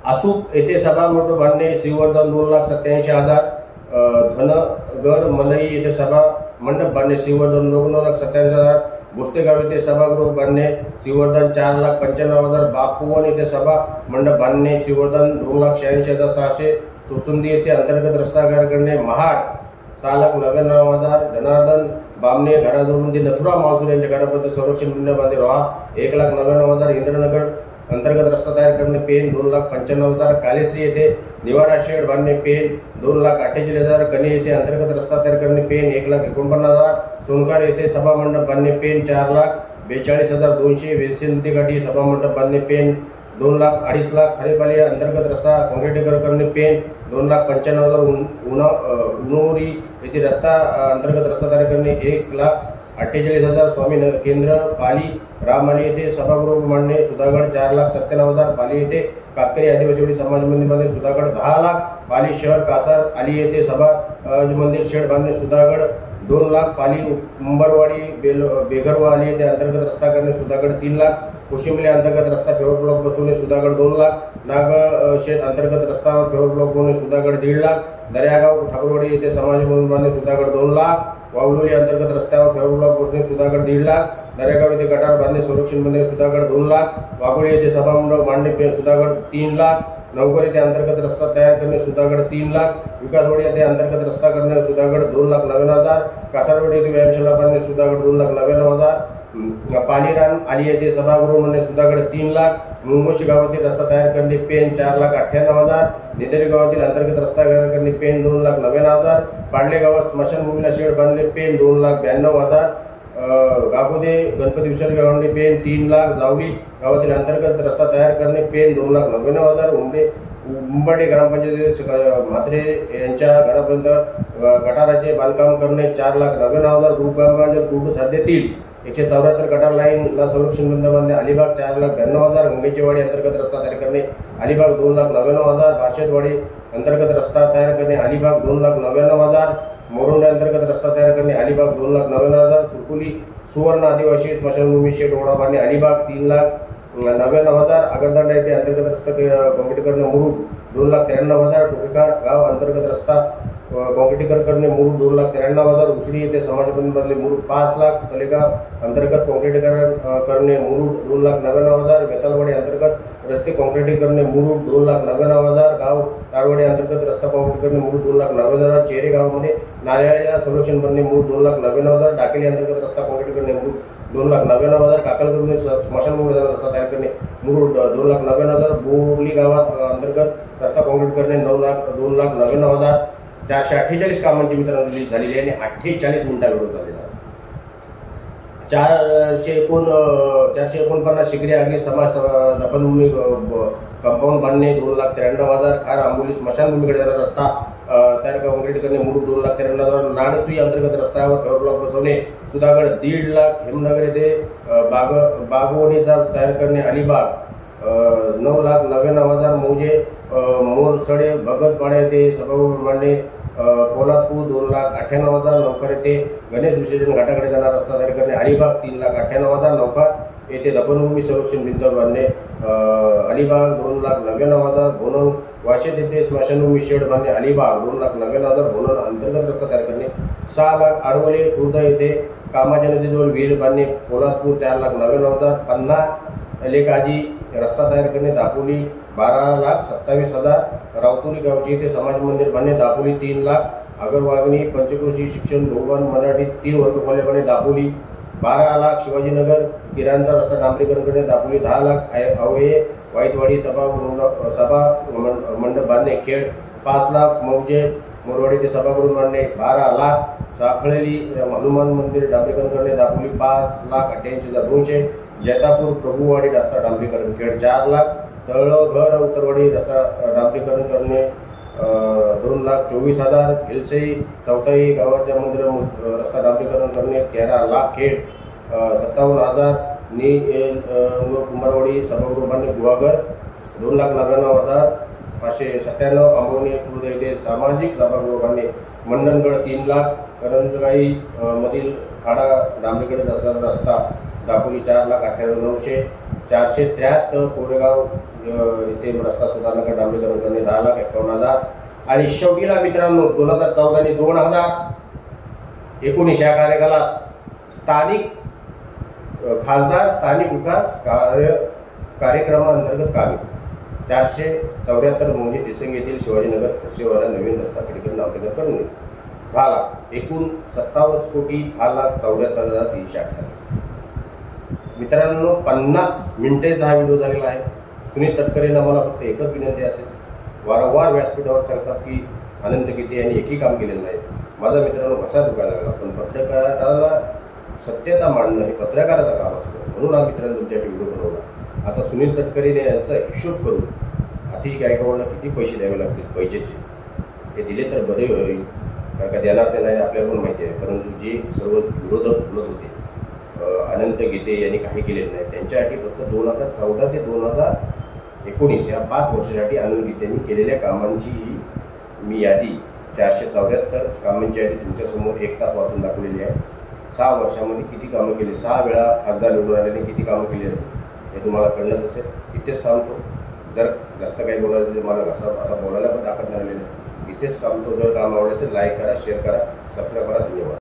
S1: आसूप येथे सभामंडप बांधणे श्रीवर्धन 2,87,000. धनगर मलई येथे सभा मंडप बांधणे श्रीवर्धन 9,87,000. भोसलेगाव येथे सभागृह बांधणे श्रीवर्धन 4,95,000. बापूवन येथे सभा मंडप बांधणे श्रीवर्धन 2,86,600. चोचुंदी येथे अंतर्गत रस्ता करणे महाड 6,99,000. जनार्दन बामणे घराजवळमध्ये नथुराम माळसूर यांच्या घरापर्यंत संरक्षण भिन्न बांधे रोहा 1,99,000. इंद्रनगर अंतर्गत रस्ता तयार करणे पेन 2,95,000. कालेश्री येथे निवारा शेड बांधणे पेन 2,48,000. कणे येथे अंतर्गत रस्ता तयार करणे पेन 1,49,000. सोनकार येथे सभा मंडप बांधणे पेन 4,42,200. वेलसेन गाठी सभा मंडप बांधणे पेन 2,00,000-2,50,000. हरेपाली अंतर्गत रस्ता काँक्रिटीकरण करणे पेन 2,95,000. उनोरी येथे रस्ता अंतर्गत रस्ता तयार करणे 1,48,000. स्वामी केंद्र पाली रामवाली येथे सभागृह बांधणे सुधागड 4,97,000. पाली येथे कातकरी आदिवासी समाज मंदिर बांधणे सुधागड 10,00,000. पाली शहर कासार आली येथे सभा मंदिर शेड बांधणे सुधागड 2,00,000. पाली उंबरवाडी बेगरवाली येथे अंतर्गत रस्ता करणे सुधागड 3,00,000. कोशिंबले अंतर्गत रस्ता फेवर ब्लॉक बसवणे सुधागड 2,00,000. नागशेत अंतर्गत रस्ता फेवर ब्लॉक बनवणे सुधागड 1,50,000. दर्यागाव ठाकूरवाडी येथे समाज मंदिर बांधणे सुधागड 2,00,000. वावलोली अंतर्गत रस्त्यावर फेवर ब्लॉक बसवणे सुधागड 1,50,000. दर्यागाव येथे गटार बांधणे संरक्षण मंदिर सुधागड 2,00,000. वाघोली येथे सभामंडप बांधणे सुधागड 3,00,000. नवघर येथे अंतर्गत रस्ता तयार करणे सुधागड 3,00,000. विकासवाडी येथे अंतर्गत रस्ता करणे सुधागड 2,99,000. कासारवाडी येथे व्यायामशाळा बांधणे सुधागड 2,99,000. पालीरान आली येथे सभागृह बांधणे सुधागड 3,00,000. मुंगोशी गावातील रस्ता तयार करणे पेन 4,98,000. नेतेरी गावातील अंतर्गत रस्ता तयार करणे पेन 2,99,000. पाडले गावात स्मशानभूमीला शेड बांधले पेन 2,92,000. गागोदे गणपती विसर्जन बांधणे पेन 3,00,000. जावली गावातील अंतर्गत रस्ता तयार करणे पेन 2,99,000. उंबर्डे ग्रामपंचायत म्हात्रे यांच्या घरापर्यंत गटाराचे बांधकाम करणे 4,99,000. ग्रुपग्रामपंचायत कुर्डू सध्यातील 174 गटार लाईनला संरक्षण बंद बांधणे अलिबाग 4,92,000. गंगेची वाडी अंतर्गत रस्ता तयार करणे अलिबाग 2,99,000. बार्शेतवाडी अंतर्गत रस्ता तयार करणे अलिबाग 2,99,000. मोरुंडे अंतर्गत रस्ता तयार करणे अलिबाग 2,99,000. सुरकुली सुवर्ण आदिवासी स्मशानभूमी शेड ओढा बांधणे अलिबाग 3,99,000. आगरदांडा येथे अंतर्गत रस्ता काँक्रीट करणे मुरुड 2,93,000. टोकेकार गाव अंतर्गत रस्ता काँक्रीटीकरण करणे मुरुड 2,93,000. उसडी येथे समाज मंदिर मुरुड 5,00,000. तलेगाव अंतर्गत काँक्रीटीकरण करणे मुरुड 2,99,000. बेतालवाडी अंतर्गत रस्ते काँक्रीटीकरण मुरुड 2,99,000. गाव ताळवाडी अंतर्गत रस्ता काँक्रीट करणे मुरुड 2,99,000. चेहरे गावामध्ये नाल्याच्या संरक्षण बनणे मुरुड 2,99,000. डाकेली अंतर्गत रस्ता काँक्रीट करणे मुरुड 2,99,000. काकलकडून स्मशानभूमीचा रस्ता तयार करणे मुरुड 2,99,000. बोरली गावात अंतर्गत रस्ता काँक्रीट करणे 2,99,000. 448 कामांची मित्रांनो रिलीज झालेली आहे आणि 48 मिनिटांवर झालेला आहे. 449 शिगरी आगरी समाज दफनभूमी कंपाऊंड बांधणे 2,93,000. खार आंबोली स्मशानभूमीकडे जाणारा रस्ता तयार काँक्रीट करणे मुरुड 2,93,000. नाडसुई अंतर्गत रस्त्यावर फेवर ब्लॉक बसवणे सुधागड 1,50,000. हिमनगर येथे बागवणीचा तयार करणे अलिबाग 9,99,000. मौजे मोरसडे भगतवाडा येथे सभागृह बांधणे पोलादपूर 2,98,000. नौकर येथे गणेश विसर्जन घाटाकडे जाणारा रस्ता तयार करणे अलिबाग 3,98,000. नौकर येथे दफनभूमी संरक्षण भिंत बांधणे अलिबाग 2,99,000. भोनन वाशेत येथे स्मशानभूमी शेड बांधणे अलिबाग 2,99,000. भोनन अंतर्गत रस्ता तयार करणे 6,00,000. आडवले खुर्द येथे कामाच्या नदीजवळ विहीर बांधणे पोलादपूर 4,99,000. पन्ना लेकाजी रस्ता तयार करणे दापोली 12,27,000. रावतुरी गावची येथे समाज मंदिर बांधणे दापोली 3,00,000. अगरवागणी पंचक्रोशी शिक्षण भवन मराठी 3 वर्ग खोले बांधणे दापोली 12,00,000. शिवाजीनगर किराणचा रस्ता डांबरीकरण करणे दापोली 10,00,000. अवये वाईतवाडी सभा मंडप बांधणे खेड 5,00,000. मौजे मोरवाडी ते सभागृह बांधणे 12,00,000. साखळेली हनुमान मंदिर डांबरीकरण करणे दापोली 5,88,200. जैतापूर प्रभुवाडी रस्ता डांबरीकरण खेड 4,00,000. तळघर उत्तरवाडी रस्ता डांबरीकरण करणे 2,24,000. हिलसई चौथाई गावाच्या मंदिर रस्ता डांबरीकरण करणे 13,00,000. खेड 57,000. कुंभारवाडी सभागृह बांधणे गुहागर 2,99,000. 597. आंबवणे खुर्द येथे सामाजिक सभागृह बांधणे मंडणगड 3,00,000. करंजगाई मधील खाडा डांबरीकरण असणारा रस्ता दापोली 4,98,900. 473 कोरेगाव येथे रस्ता सुधारणा डांबरीकरण करणे 10,51,000 आणि शेवटीला मित्रांनो 2014 आणि 2019 या कार्यकालात स्थानिक खासदार स्थानिक विकास कार्यक्रमांतर्गत कामे 474 म्हणजे तिसंग येथील शिवाजीनगर कृषीवाला नवीन रस्ता खडीकरण नामकरण करणे 10 लाख एकूण 57,10,74,358. मित्रांनो 50 मिनिटेचा हा व्हिडिओ झालेला आहे. सुनील तटकरेंना मला फक्त एकच विनंती असेल, वारंवार व्यासपीठावर सांगतात की अनंत गीते यांनी एकही काम केलेलं नाही. माझा मित्रांनो घसा दुखायला लागला, पण पत्रकाराला सत्यता मांडणं हे पत्रकाराचं काम असतं, म्हणून हा मित्रांनो तुमच्यासाठी व्हिडिओ बनवला. आता सुनील तटकरेने यांचा हिशोब करून आतिश गायकवाडला किती पैसे द्यावे लागतील पैशाचे ते दिले तर बरे होईल, कारण का देणार ते नाही आपल्याला पण माहिती आहे. परंतु जे सर्व विरोधक बोलत होते अनंत गीते यांनी काही केलेलं नाही, त्यांच्यासाठी फक्त 2014 ते 2019 या 5 वर्षासाठी अनंत गीतेंनी केलेल्या कामांची मी यादी 474 कामांची यादी तुमच्यासमोर 1 तास वाचून दाखवलेली आहे. 6 वर्षामध्ये किती कामं केली, 6 वेळा खासदार निवडून आल्याने किती कामं केली असतील हे तुम्हाला कळलंच असेल. इथेच थांबतो. जर जास्त काही बोलायचं मला घसा आता बोलायला पण ताकद नाही, इथेच थांबतो. जर काम आवडलं असेल लाईक करा, शेअर करा, सबस्क्राईब करा. धन्यवाद.